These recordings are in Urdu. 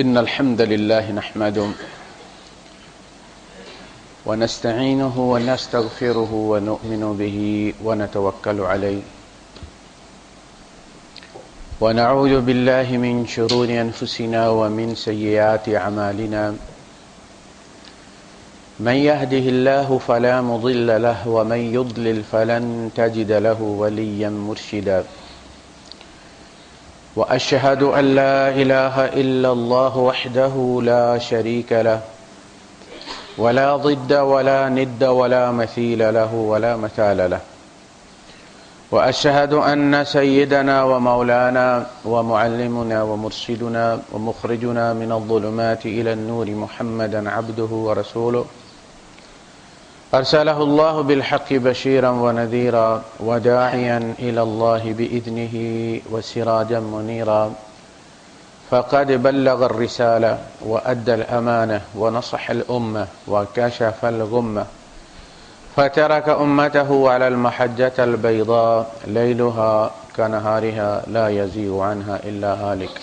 إن الحمد لله نحمده ونستعينه ونستغفره ونؤمن به ونتوكل عليه ونعوذ بالله من شرور أنفسنا ومن سيئات أعمالنا من يهده الله فلا مضل له ومن يضلل فلن تجد له وليا مرشدا وأشهد أن لا إله إلا الله وحده لا شريك له ولا ضد ولا ند ولا مثيل له ولا مثال له وأشهد أن سيدنا ومولانا ومعلمنا ومرشدنا ومخرجنا من الظلمات إلى النور محمدا عبده ورسوله أرسله الله بالحق بشيرا ونذيرا وداعيا إلى الله بإذنه وسراجا منيرا فقد بلغ الرسالة وأدى الأمانة ونصح الأمة وكشف الغمة فترك أمته على المحجة البيضاء ليلها كنهارها لا يزيغ عنها إلا هالك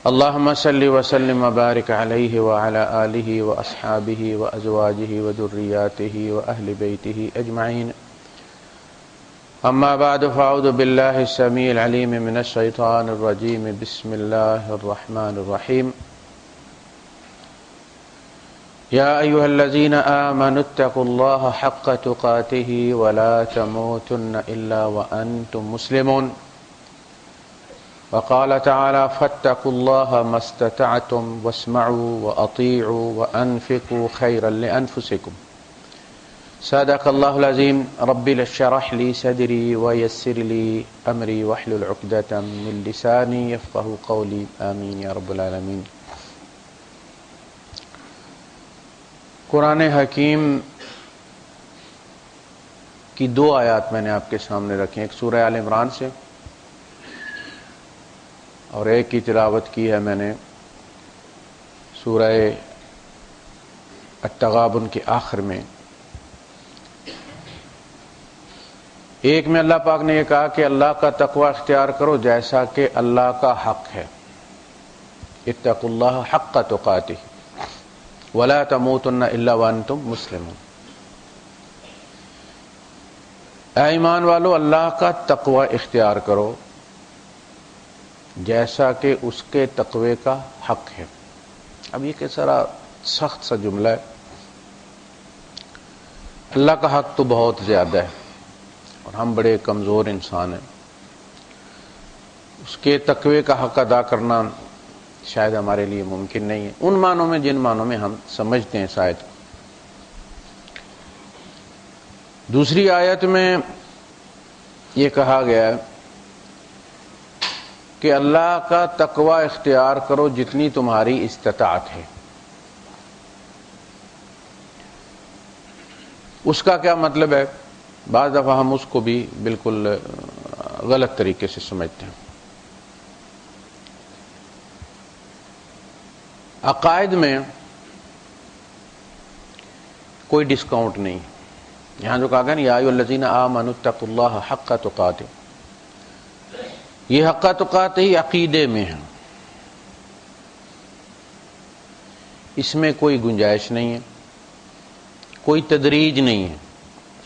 اللهم صل وسلم وبارك عليه وعلى آله وأصحابه وأزواجه وذرياته وأهل بيته أجمعين أما بعد فأعوذ بالله السميع العليم من الشيطان الرجيم بسم الله الرحمن الرحيم يا أيها الذين آمنوا اتقوا الله حق تقاته ولا تموتن إلا وأنتم مسلمون وقال تعالى فاتقوا الله ما استطعتم واسمعوا وأطيعوا وأنفقوا خيرا لأنفسكم صدق الله العظيم رب اشرح لي صدري ويسر لي أمري واحلل عقدة من لساني يفقهوا قولي آمين يا رب العالمين۔ قرآن حکیم کی دو آیات میں نے آپ کے سامنے رکھی ہیں، ایک سورہ آل عمران سے اور ایک کی تلاوت کی ہے میں نے سورہ التغابن کے آخر میں۔ ایک میں اللہ پاک نے یہ کہا کہ اللہ کا تقوی اختیار کرو جیسا کہ اللہ کا حق ہے، اتقوا اللہ حق تقاتہ ولا تموتن الا وانتم مسلمون۔ اے ایمان والو، اللہ کا تقوی اختیار کرو جیسا کہ اس کے تقوی کا حق ہے۔ اب یہ کیسا سخت سا جملہ ہے۔ اللہ کا حق تو بہت زیادہ ہے اور ہم بڑے کمزور انسان ہیں، اس کے تقوی کا حق ادا کرنا شاید ہمارے لیے ممکن نہیں ہے ان معنوں میں جن معنوں میں ہم سمجھتے ہیں شاید۔ دوسری آیت میں یہ کہا گیا ہے کہ اللہ کا تقوی اختیار کرو جتنی تمہاری استطاعت ہے۔ اس کا کیا مطلب ہے؟ بعض دفعہ ہم اس کو بھی بالکل غلط طریقے سے سمجھتے ہیں۔ عقائد میں کوئی ڈسکاؤنٹ نہیں، یہاں جو کہا گیا نا یا ایھا الذین آمنوا اتقوا اللہ حق تقاتہ، یہ حق تقاتہ ہی عقیدے میں ہے، اس میں کوئی گنجائش نہیں ہے، کوئی تدریج نہیں ہے۔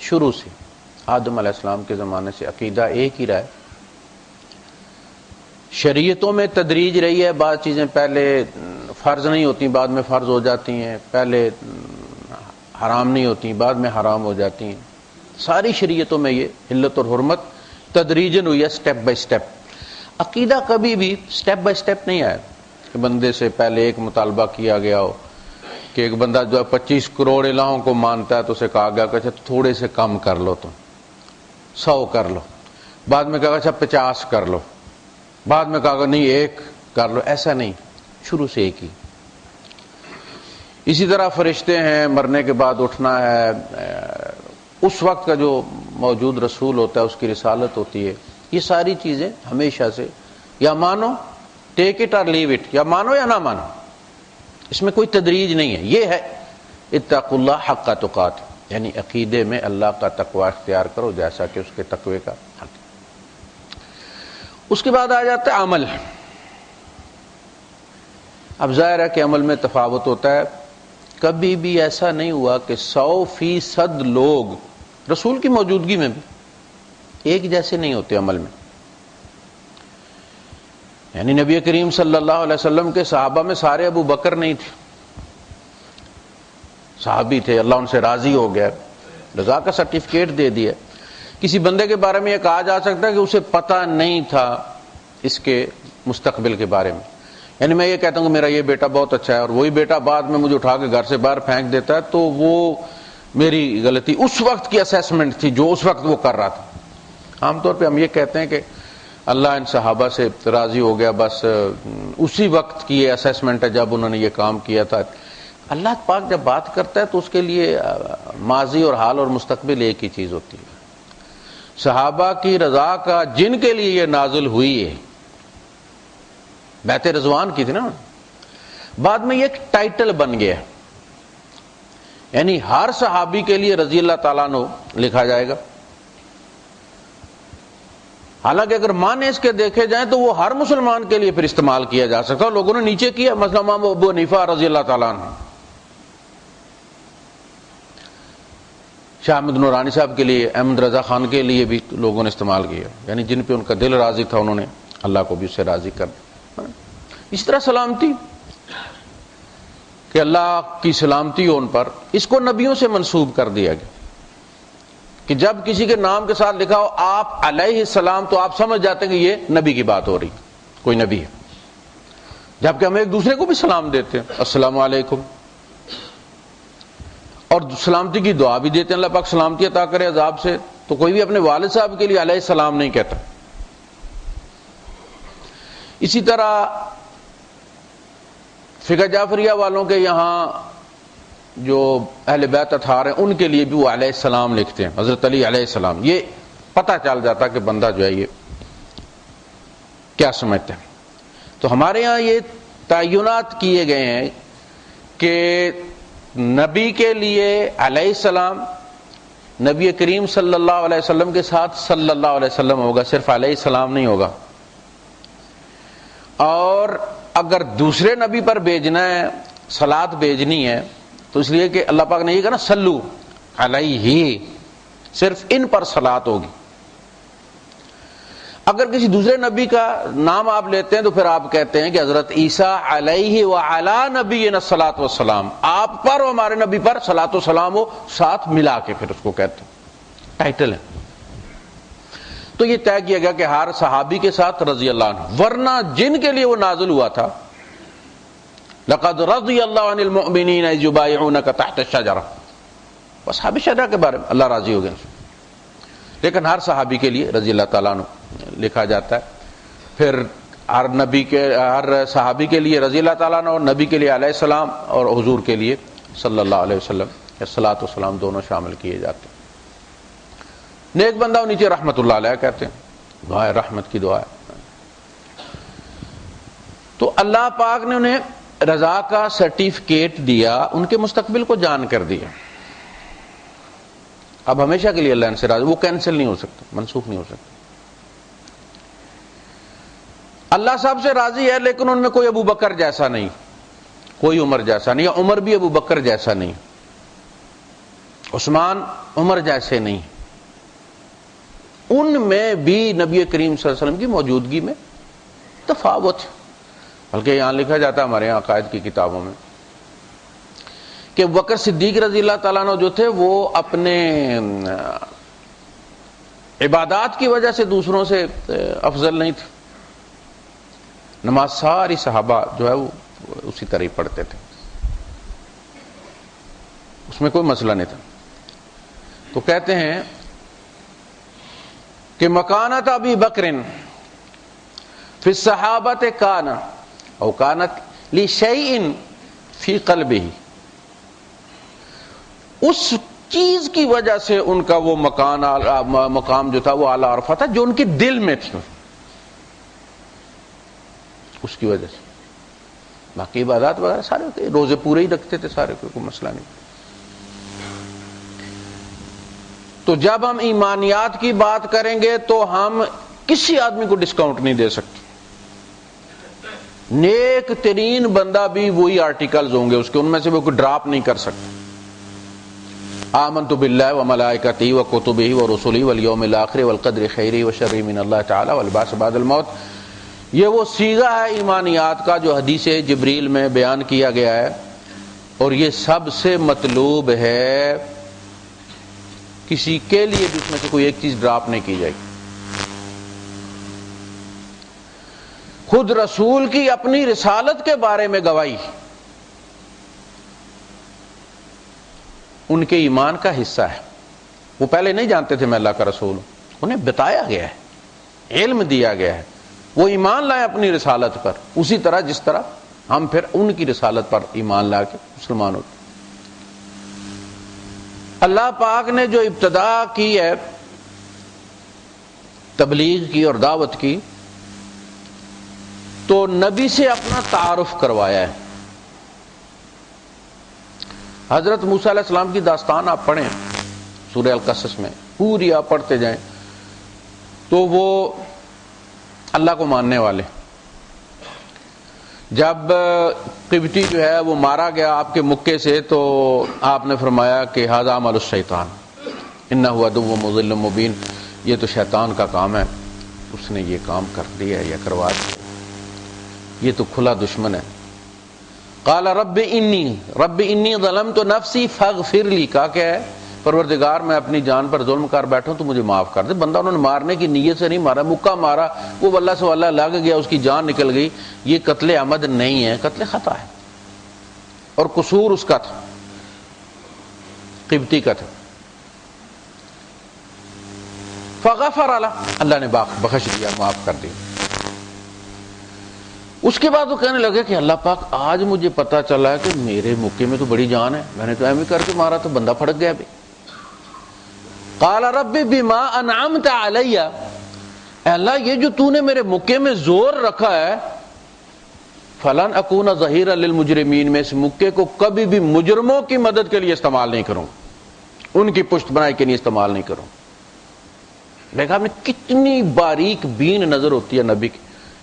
شروع سے آدم علیہ السلام کے زمانے سے عقیدہ ایک ہی رہا ہے۔ شریعتوں میں تدریج رہی ہے، بعض چیزیں پہلے فرض نہیں ہوتی بعد میں فرض ہو جاتی ہیں، پہلے حرام نہیں ہوتی بعد میں حرام ہو جاتی ہیں۔ ساری شریعتوں میں یہ حلت اور حرمت تدریجن ہوئی ہے، سٹیپ بائی سٹیپ۔ عقیدہ کبھی بھی سٹیپ بائی سٹیپ نہیں آیا کہ بندے سے پہلے ایک مطالبہ کیا گیا ہو کہ ایک بندہ جو 25 کروڑ الہوں کو مانتا ہے تو اسے کہا گیا کہ اچھا تھوڑے سے کم کر لو، تم 100 کر لو، بعد میں کہا اچھا 50 کر لو، بعد میں کہا نہیں 1 کر لو۔ ایسا نہیں، شروع سے ایک ہی۔ اسی طرح فرشتے ہیں، مرنے کے بعد اٹھنا ہے، اس وقت کا جو موجود رسول ہوتا ہے اس کی رسالت ہوتی ہے، یہ ساری چیزیں ہمیشہ سے یا مانو ٹیک اٹ اور لیو اٹ، یا مانو یا نہ مانو، اس میں کوئی تدریج نہیں ہے۔ یہ ہے اتقوا اللہ حق تقاتہ، یعنی عقیدے میں اللہ کا تقوی اختیار کرو جیسا کہ اس کے تقوی کا حق۔ اس کے بعد آ جاتا ہے عمل۔ اب ظاہر ہے کہ عمل میں تفاوت ہوتا ہے. کبھی بھی ایسا نہیں ہوا کہ 100% لوگ رسول کی موجودگی میں بھی ایک جیسے نہیں ہوتے عمل میں. یعنی نبی کریم صلی اللہ علیہ وسلم کے صحابہ میں سارے ابو بکر نہیں تھے، صحابی تھے، اللہ ان سے راضی ہو گیا، رضا کا سرٹیفکیٹ دے دیا. کسی بندے کے بارے میں یہ کہا جا سکتا ہے کہ اسے پتہ نہیں تھا اس کے مستقبل کے بارے میں. یعنی میں یہ کہتا ہوں کہ میرا یہ بیٹا بہت اچھا ہے اور وہی بیٹا بعد میں مجھے اٹھا کے گھر سے باہر پھینک دیتا ہے تو وہ میری غلطی، اس وقت کی اسیسمنٹ تھی جو اس وقت وہ کر رہا تھا. عام طور پہ ہم یہ کہتے ہیں کہ اللہ ان صحابہ سے راضی ہو گیا، بس اسی وقت کی یہ اسیسمنٹ ہے جب انہوں نے یہ کام کیا تھا. اللہ پاک جب بات کرتا ہے تو اس کے لیے ماضی اور حال اور مستقبل ایک ہی چیز ہوتی ہے. صحابہ کی رضا کا جن کے لیے یہ نازل ہوئی ہے، بیعت رضوان کی تھی نا، بعد میں یہ ایک ٹائٹل بن گیا، یعنی ہر صحابی کے لیے رضی اللہ تعالیٰ عنہ لکھا جائے گا. حالانکہ اگر معنی اس کے دیکھے جائیں تو وہ ہر مسلمان کے لیے پھر استعمال کیا جا سکتا ہے. لوگوں نے نیچے کیا، مثلا امام ابو حنیفہ رضی اللہ تعالیٰ عنہ، شاہ احمد نورانی صاحب کے لیے، احمد رضا خان کے لیے بھی لوگوں نے استعمال کیا، یعنی جن پہ ان کا دل راضی تھا انہوں نے اللہ کو بھی اس سے راضی کر دیا. اس طرح سلامتی کہ اللہ کی سلامتی ہو ان پر، اس کو نبیوں سے منسوب کر دیا گیا کہ جب کسی کے نام کے ساتھ لکھا ہو آپ علیہ السلام تو آپ سمجھ جاتے ہیں کہ یہ نبی کی بات ہو رہی، کوئی نبی ہے. جبکہ ہم ایک دوسرے کو بھی سلام دیتے ہیں، السلام علیکم، اور سلامتی کی دعا بھی دیتے ہیں، اللہ پاک سلامتی عطا کرے عذاب سے. تو کوئی بھی اپنے والد صاحب کے لیے علیہ السلام نہیں کہتا. اسی طرح فقہ جعفریہ والوں کے یہاں جو اہل بیت اطہار ہیں ان کے لیے بھی وہ علیہ السلام لکھتے ہیں، حضرت علی علیہ السلام. یہ پتہ چل جاتا کہ بندہ جو ہے یہ کیا سمجھتا ہے. تو ہمارے ہاں یہ تعینات کیے گئے ہیں کہ نبی کے لیے علیہ السلام، نبی کریم صلی اللہ علیہ وسلم کے ساتھ صلی اللہ علیہ وسلم ہوگا، صرف علیہ السلام نہیں ہوگا. اور اگر دوسرے نبی پر بھیجنا ہے، صلات بھیجنی ہے، تو اس لیے کہ اللہ پاک نے یہ کہا نا صلو علیہ، صرف ان پر صلات ہوگی. اگر کسی دوسرے نبی کا نام آپ لیتے ہیں تو پھر آپ کہتے ہیں کہ حضرت عیسیٰ علیہ وعلی نبینا الصلاۃ والسلام، آپ پر اور ہمارے نبی پر صلاۃ و سلام ہو، ساتھ ملا کے پھر اس کو کہتے ہیں، ٹائٹل ہے. تو یہ طے کیا گیا کہ ہر صحابی کے ساتھ رضی اللہ عنہ، ورنہ جن کے لیے وہ نازل ہوا تھا لقد رضی اللہ عن المؤمنین اذ یبایعونک تحت الشجرہ، اصحاب الشجرہ کے بارے میں اللہ راضی ہو گیا. لیکن ہر صحابی کے لیے رضی اللہ تعالیٰ عنہ لکھا جاتا ہے. پھر ہر صحابی کے لیے رضی اللہ تعالیٰ عنہ، اور نبی کے لیے علیہ السلام، اور حضور کے لیے صلی اللہ علیہ وسلم الصلاۃ والسلام دونوں شامل کیے جاتے ہیں. نیک بندہ و نیچے رحمت اللہ علیہ کہتے ہیں، دعائے رحمت کی دعا ہے. تو اللہ پاک نے انہیں رضا کا سرٹیفکیٹ دیا، ان کے مستقبل کو جان کر دیا. اب ہمیشہ کے لیے اللہ ان سے راضی، وہ کینسل نہیں ہو سکتا، منسوخ نہیں ہو سکتا. اللہ صاحب سے راضی ہے لیکن ان میں کوئی ابو بکر جیسا نہیں، کوئی عمر جیسا نہیں، یا عمر بھی ابو بکر جیسا نہیں، عثمان عمر جیسے نہیں. ان میں بھی نبی کریم صلی اللہ علیہ وسلم کی موجودگی میں تفاوت ہے. بلکہ یہاں لکھا جاتا ہے ہمارے یہاں عقائد کی کتابوں میں کہ ابو بکر صدیق رضی اللہ تعالیٰ عنہ جو تھے وہ اپنے عبادات کی وجہ سے دوسروں سے افضل نہیں تھے. نماز ساری صحابہ جو ہے وہ اسی طرح ہی پڑھتے تھے، اس میں کوئی مسئلہ نہیں تھا. تو کہتے ہیں کہ مکانت ابی بکر فی الصحابۃ کان او کانت لشیء فی قلبہ، اس چیز کی وجہ سے ان کا وہ مقام جو تھا وہ اعلیٰ عرفہ تھا جو ان کے دل میں تھی، اس کی وجہ سے. باقی عبادات وغیرہ سارے روزے پورے ہی رکھتے تھے سارے، کوئی مسئلہ نہیں. تو جب ہم ایمانیات کی بات کریں گے تو ہم کسی آدمی کو ڈسکاؤنٹ نہیں دے سکتے. نیک ترین بندہ بھی وہی آرٹیکلز ہوں گے اس کے، ان میں سے وہ کوئی ڈراپ نہیں کر سکتا۔ آمنت باللہ وملائکتہ وکتبہ ورسلہ والیوم الآخر والقدر خیرہ وشرہ من اللہ تعالی والبعث بعد الموت۔ یہ وہ صیغہ ہے ایمانیات کا جو حدیث جبریل میں بیان کیا گیا ہے، اور یہ سب سے مطلوب ہے، کسی کے لیے بھی اس میں سے کوئی ایک چیز ڈراپ نہیں کی جائے گی۔ خود رسول کی اپنی رسالت کے بارے میں گواہی ان کے ایمان کا حصہ ہے۔ وہ پہلے نہیں جانتے تھے میں اللہ کا رسول ہوں، انہیں بتایا گیا ہے، علم دیا گیا ہے، وہ ایمان لائے اپنی رسالت پر، اسی طرح جس طرح ہم پھر ان کی رسالت پر ایمان لا کے مسلمان ہوتے۔ اللہ پاک نے جو ابتدا کی ہے تبلیغ کی اور دعوت کی، تو نبی سے اپنا تعارف کروایا ہے۔ حضرت موسیٰ علیہ السلام کی داستان آپ پڑھیں سورہ القصص میں، پوری آپ پڑھتے جائیں تو وہ اللہ کو ماننے والے، جب قبطی جو ہے وہ مارا گیا آپ کے مکے سے، تو آپ نے فرمایا کہ ھذا عمل الشیطان انہ عدو مضل مبین، یہ تو شیطان کا کام ہے، اس نے یہ کام کر دیا ہے یا کروا دیا، یہ تو کھلا دشمن ہے۔ قال رب انی ظلمت نفسی فاغفر لی، کہا کہ ہے پروردگار میں اپنی جان پر ظلم کر بیٹھا ہوں تو مجھے معاف کر دے۔ بندہ انہوں نے مارنے کی نیت سے نہیں مارا، مکہ مارا، وہ واللہ سے واللہ لگ گیا، اس کی جان نکل گئی، یہ قتل عمد نہیں ہے، قتل خطا ہے، اور قصور اس کا تھا، قبطی کا تھا۔ فغفر اللہ نے بخش دیا، معاف کر دیا۔ اس کے بعد وہ کہنے لگے کہ اللہ پاک آج مجھے پتا چلا ہے کہ میرے مکے میں تو بڑی جان ہے، میں نے تو ایم کر کے مارا تو بندہ پھڑک گیا بھی۔ قال رب بما انعمت علی، اے اللہ یہ جو تو نے میرے مکے میں زور رکھا ہے، فلن اکون ظہیرا للمجرمین، میں اس مکے کو کبھی بھی مجرموں کی مدد کے لیے استعمال نہیں کروں، ان کی پشت بنائی کے لیے استعمال نہیں کروں۔ دیکھا آپ نے کتنی باریک بین نظر ہوتی ہے نبی کی،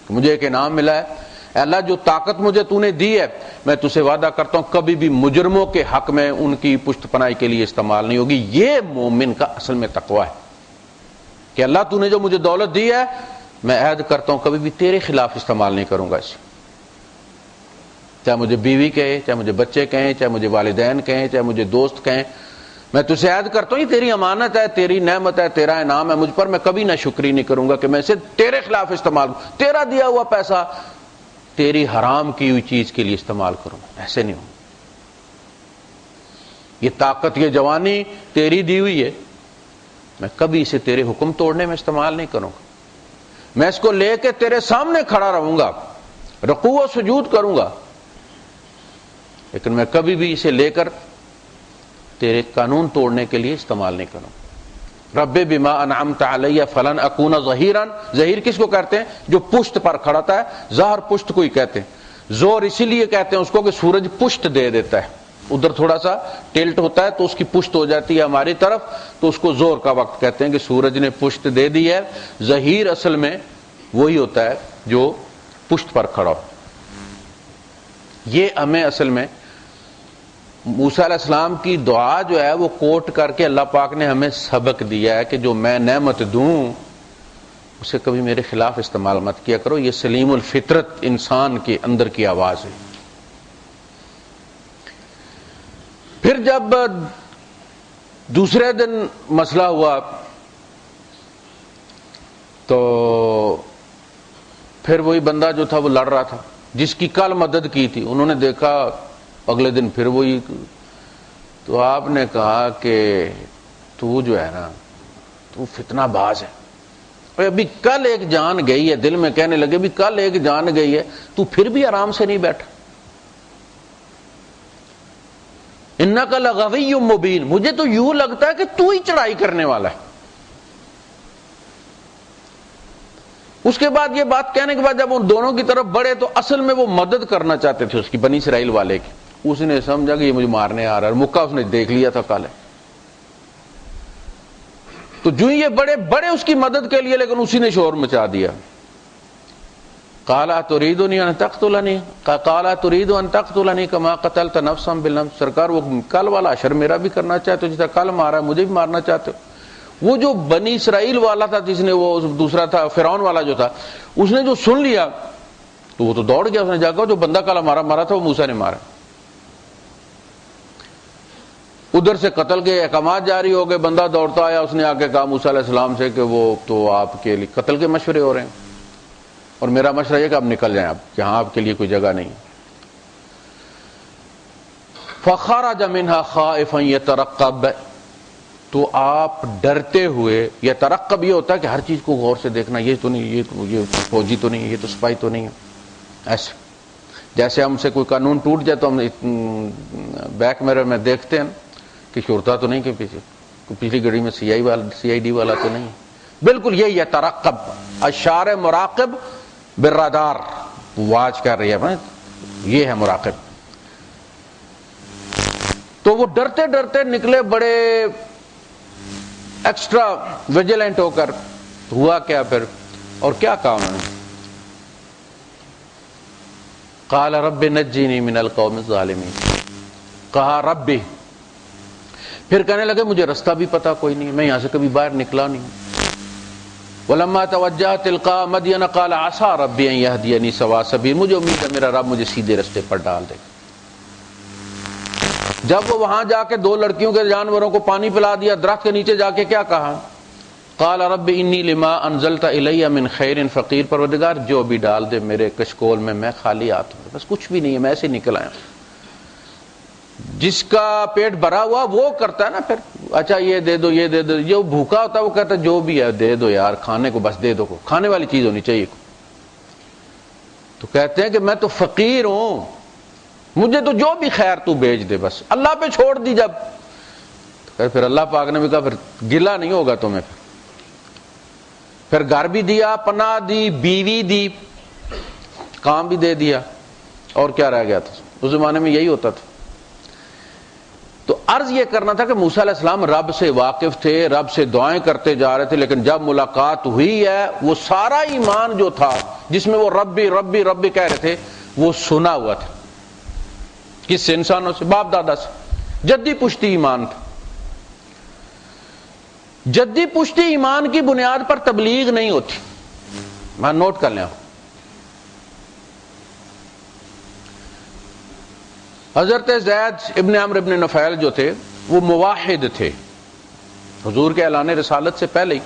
کہ مجھے ایک انعام ملا ہے، اے اللہ جو طاقت مجھے تو نے دی ہے، میں تجھ سے وعدہ کرتا ہوں کبھی بھی مجرموں کے حق میں ان کی پشت پناہی کے لیے استعمال نہیں ہوگی۔ یہ مومن کا اصل میں تقوی ہے کہ اللہ تو نے جو مجھے دولت دی ہے، میں عہد کرتا ہوں کبھی بھی تیرے خلاف استعمال نہیں کروں گا اسے، چاہے مجھے بیوی کہے، چاہے مجھے بچے کہیں، چاہے مجھے والدین کہیں، چاہے مجھے دوست کہیں، میں تجھ سے عہد کرتا ہوں یہ تیری امانت ہے، تیری نعمت ہے، تیرا انعام ہے مجھ پر، میں کبھی نہ شکری نہیں کروں گا کہ میں اسے تیرے خلاف استعمال کروں، تیرا دیا ہوا پیسہ تیری حرام کی ہوئی چیز کے لیے استعمال کروں، ایسے نہیں ہوں۔ یہ طاقت، یہ جوانی تیری دی ہوئی ہے، میں کبھی اسے تیرے حکم توڑنے میں استعمال نہیں کروں گا، میں اس کو لے کے تیرے سامنے کھڑا رہوں گا، رکوع و سجود کروں گا، لیکن میں کبھی بھی اسے لے کر تیرے قانون توڑنے کے لیے استعمال نہیں کروں۔ رب بما انعمت علی فلن اکون ظہیرا، ظہیر کس کو کہتے ہیں؟ جو پشت پر کھڑا ہے، ظہر پشت کو ہی کہتے ہیں، زور اسی لیے کہتے ہیں اس کو کہ سورج پشت دے دیتا ہے، ادھر تھوڑا سا ٹلٹ ہوتا ہے تو اس کی پشت ہو جاتی ہے ہماری طرف، تو اس کو زور کا وقت کہتے ہیں کہ سورج نے پشت دے دی ہے۔ ظہیر اصل میں وہی ہوتا ہے جو پشت پر کھڑا ہو۔ یہ ہمیں اصل میں موسیٰ علیہ السلام کی دعا جو ہے وہ کوٹ کر کے اللہ پاک نے ہمیں سبق دیا ہے کہ جو میں نعمت دوں اسے کبھی میرے خلاف استعمال مت کیا کرو، یہ سلیم الفطرت انسان کے اندر کی آواز ہے۔ پھر جب دوسرے دن مسئلہ ہوا تو پھر وہی بندہ جو تھا وہ لڑ رہا تھا جس کی کل مدد کی تھی، انہوں نے دیکھا اگلے دن پھر وہی، تو آپ نے کہا کہ تو جو ہے نا تو فتنہ باز ہے، ابھی کل ایک جان گئی ہے، دل میں کہنے لگے بھی کل ایک جان گئی ہے، تو پھر بھی آرام سے نہیں بیٹھا، انک لغوی مبین، مجھے تو یوں لگتا ہے کہ تو ہی چڑھائی کرنے والا ہے۔ اس کے بعد یہ بات کہنے کے بعد جب ان دونوں کی طرف بڑھے تو اصل میں وہ مدد کرنا چاہتے تھے اس کی، بنی اسرائیل والے کی، اس نے سمجھا کہ یہ مجھے مارنے آ رہا ہے، مکہ اس نے دیکھ لیا تھا کل، تو جو یہ بڑے بڑے اس کی مدد کے لیے، لیکن اسی نے شور مچا دیا۔ قال اتريدني ان تقتلني قال اتريد ان تقتلني كما قتلت نفسا بالنفس. سرکار وہ کل والا اشر میرا بھی کرنا چاہتے ہو، جس طرح کل مارا ہے مجھے بھی مارنا چاہتے ہو. وہ جو بنی اسرائیل والا تھا جس نے، وہ دوسرا تھا فرعون والا جو تھا، اس نے جو سن لیا تو وہ تو دوڑ گیا، اس نے جا کر جو بندہ کل مارا تھا وہ موسیٰ نے مارا. ادھر سے قتل کے احکامات جاری ہو گئے، بندہ دوڑتا آیا، اس نے آ کے کہا موسیٰ علیہ السلام سے کہ وہ تو آپ کے لیے قتل کے مشورے ہو رہے ہیں، اور میرا مشورہ یہ کہ آپ نکل جائیں، آپ یہاں آپ کے لیے کوئی جگہ نہیں. فخرج منها خائفا يترقب، تو آپ ڈرتے ہوئے، یہ ترقب یہ ہوتا ہے کہ ہر چیز کو غور سے دیکھنا، یہ تو نہیں، یہ فوجی تو نہیں، یہ تو سپاہی تو نہیں ہے. ایسے جیسے ہم سے کوئی قانون ٹوٹ جائے تو ہم بیک میرر میں دیکھتے ہیں کہ شرطا تو نہیں، کہ پیچھے پچھلی گاڑی میں سی آئی ڈی والا تو نہیں. بالکل یہی ہے ترقب، اشار مراقب بالرادار، واچ کر رہی ہے، یہ ہے مراقب. تو وہ ڈرتے ڈرتے نکلے، بڑے ایکسٹرا ویجیلنٹ ہو کر. ہوا کیا پھر، اور کیا کہا انہوں نے؟ قال رب نجنی من القوم الظالمین. کہا ربی، پھر کہنے لگے مجھے رستہ بھی پتا کوئی نہیں، میں یہاں سے کبھی باہر نکلا نہیں. ولما توجہ تلقاء مدین قال عسى ربی ان یہدینی سواء السبیل، مجھے امید ہے میرا رب مجھے سیدھے رستے پر ڈال دے. جب وہ وہاں جا کے دو لڑکیوں کے جانوروں کو پانی پلا دیا، درخت کے نیچے جا کے کیا کہا؟ قال رب انی لما انزلت الی من خیر فقیر، پروردگار جو بھی ڈال دے میرے کشکول میں خالی ہاتھ ہوں، بس کچھ بھی نہیں ہے، میں ایسے نکل آیا. جس کا پیٹ بھرا ہوا وہ کرتا ہے نا پھر، اچھا یہ دے دو یہ دے دو. جو بھوکا ہوتا ہے وہ کہتا ہے جو بھی ہے دے دو یار، کھانے کو بس دے دو، کھانے والی چیز ہونی چاہیے. تو کہتے ہیں کہ میں تو فقیر ہوں، مجھے تو جو بھی خیر تو بھیج دے، بس اللہ پہ چھوڑ دی. جب پھر اللہ پاک نے بھی کہا پھر گلہ نہیں ہوگا تمہیں. پھر گھر بھی دیا، پناہ دی، بیوی دی، کام بھی دے دیا، اور کیا رہ گیا تھا؟ اس زمانے میں یہی ہوتا تھا. تو عرض یہ کرنا تھا کہ موسیٰ علیہ السلام رب سے واقف تھے، رب سے دعائیں کرتے جا رہے تھے، لیکن جب ملاقات ہوئی ہے وہ سارا ایمان جو تھا جس میں وہ ربی ربی ربی کہہ رہے تھے وہ سنا ہوا تھا. کس سے؟ انسانوں سے، باپ دادا سے. جدی پشتی ایمان تھا. جدی پشتی ایمان کی بنیاد پر تبلیغ نہیں ہوتی، میں نوٹ کر لیں. حضرت زید ابن عمرو ابن نفیل جو تھے وہ موحد تھے حضور کے اعلان رسالت سے پہلے ہی،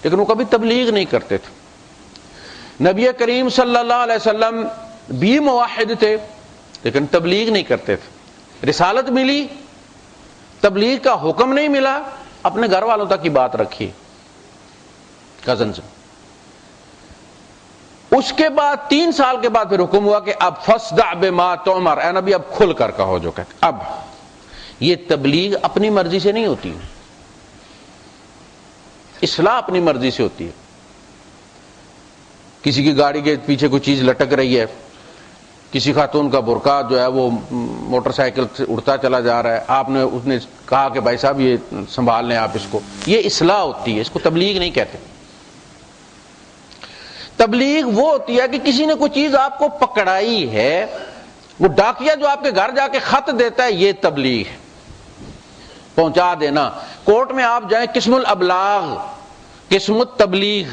لیکن وہ کبھی تبلیغ نہیں کرتے تھے. نبی کریم صلی اللہ علیہ وسلم بھی موحد تھے لیکن تبلیغ نہیں کرتے تھے. رسالت ملی، تبلیغ کا حکم نہیں ملا، اپنے گھر والوں تک کی بات رکھی، کزن سے. اس کے بعد 3 سال کے بعد پھر حکم ہوا کہ اب فاصدع بما تؤمر، اے نبی اب کھل کر کہو جو کہتے. اب یہ تبلیغ اپنی مرضی سے نہیں ہوتی، اصلاح اپنی مرضی سے ہوتی ہے. کسی کی گاڑی کے پیچھے کوئی چیز لٹک رہی ہے، کسی خاتون کا برقع جو ہے وہ موٹر سائیکل سے اڑتا چلا جا رہا ہے، آپ نے اس نے کہا کہ بھائی صاحب یہ سنبھال لیں آپ اس کو، یہ اصلاح ہوتی ہے، اس کو تبلیغ نہیں کہتے. تبلیغ وہ ہوتی ہے کہ کسی نے کوئی چیز آپ کو پکڑائی ہے، وہ ڈاکیا جو آپ کے گھر جا کے خط دیتا ہے، یہ تبلیغ ہے، پہنچا دینا. کورٹ میں آپ جائیں، قسم الابلاغ، قسم التبلیغ،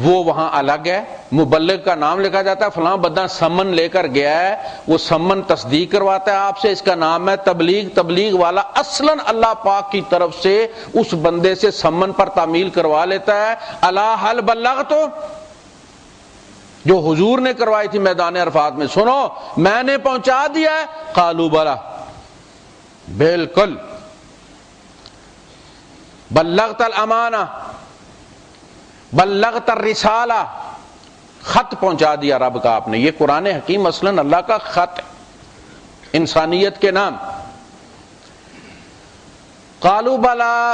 وہ وہاں الگ ہے. مبلغ کا نام لکھا جاتا ہے، فلاں بندہ سمن لے کر گیا ہے، وہ سمن تصدیق کرواتا ہے آپ سے، اس کا نام ہے تبلیغ. تبلیغ والا اصلاً اللہ پاک کی طرف سے اس بندے سے سمن پر تعمیل کروا لیتا ہے. الا حل بلغت، جو حضور نے کروائی تھی میدان عرفات میں، سنو میں نے پہنچا دیا ہے. قالوا بلا، بالکل. بلغت الامانہ، بلغت الرسالہ، خط پہنچا دیا رب کا آپ نے. یہ قرآن حکیم اصلاً اللہ کا خط ہے انسانیت کے نام. قالوا بلا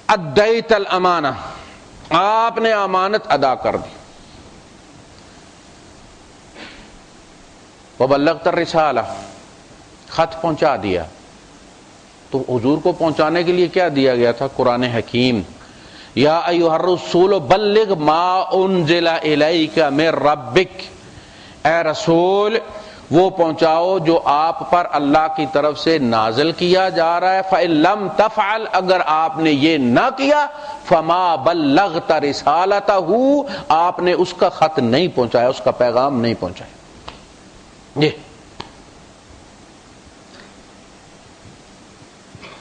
ادیت الامانہ، آپ نے امانت ادا کر دی. وبلغت الرسالہ، خط پہنچا دیا. تو حضور کو پہنچانے کے لیے کیا دیا گیا تھا؟ قرآن حکیم. یا ایھا الرسول بلغ ما انزل الیک من ربک، اے رسول وہ پہنچاؤ جو آپ پر اللہ کی طرف سے نازل کیا جا رہا ہے. فَإِن لَمْ تَفْعَلْ، اگر آپ نے یہ نہ کیا، فَمَا بَلَّغْتَ رِسَالَتَهُ، آپ نے اس کا خط نہیں پہنچایا، اس کا پیغام نہیں پہنچایا.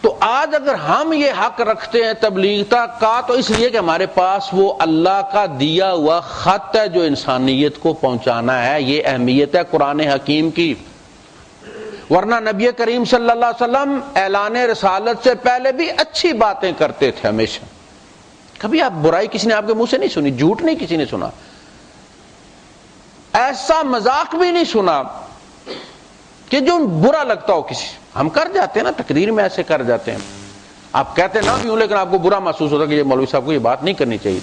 تو آج اگر ہم یہ حق رکھتے ہیں تبلیغ کا، تو اس لیے کہ ہمارے پاس وہ اللہ کا دیا ہوا خط ہے جو انسانیت کو پہنچانا ہے. یہ اہمیت ہے قرآن حکیم کی. ورنہ نبی کریم صلی اللہ علیہ وسلم اعلان رسالت سے پہلے بھی اچھی باتیں کرتے تھے ہمیشہ. کبھی آپ برائی کسی نے آپ کے منہ سے نہیں سنی، جھوٹ نہیں کسی نے سنا، ایسا مذاق بھی نہیں سنا کہ جو برا لگتا ہو کسی. ہم کر جاتے ہیں نا، تقریر میں ایسے کر جاتے ہیں، آپ کہتے نہ بھی ہوں لیکن آپ کو برا محسوس ہوتا کہ یہ مولوی صاحب کو یہ بات نہیں کرنی چاہیے.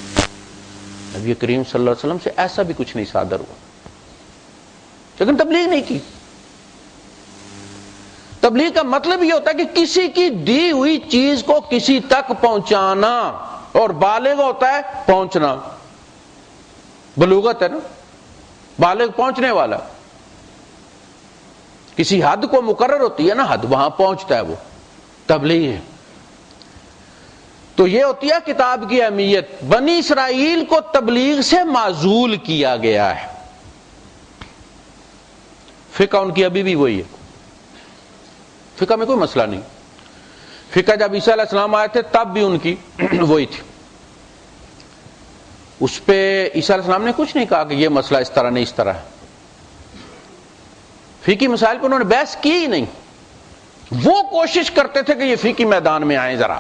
نبی کریم صلی اللہ علیہ وسلم سے ایسا بھی کچھ نہیں صادر ہوا، لیکن تبلیغ نہیں کی. تبلیغ کا مطلب یہ ہوتا ہے کہ کسی کی دی ہوئی چیز کو کسی تک پہنچانا، اور بالغ ہوتا ہے پہنچنا. بلوغت ہے نا، بالغ پہنچنے والا. کسی حد کو مقرر ہوتی ہے نا حد، وہاں پہنچتا ہے وہ تبلیغ ہے. تو یہ ہوتی ہے کتاب کی اہمیت. بنی اسرائیل کو تبلیغ سے معزول کیا گیا ہے. فقہ ان کی ابھی بھی وہی ہے، فقہ میں کوئی مسئلہ نہیں. فقہ جب عیسیٰ علیہ السلام آئے تھے تب بھی ان کی وہی تھی. اس پہ عیسیٰ علیہ السلام نے کچھ نہیں کہا کہ یہ مسئلہ اس طرح نہیں اس طرح ہے. فقہی مسائل پہ انہوں نے بحث کی ہی نہیں. وہ کوشش کرتے تھے کہ یہ فقہی میدان میں آئیں، ذرا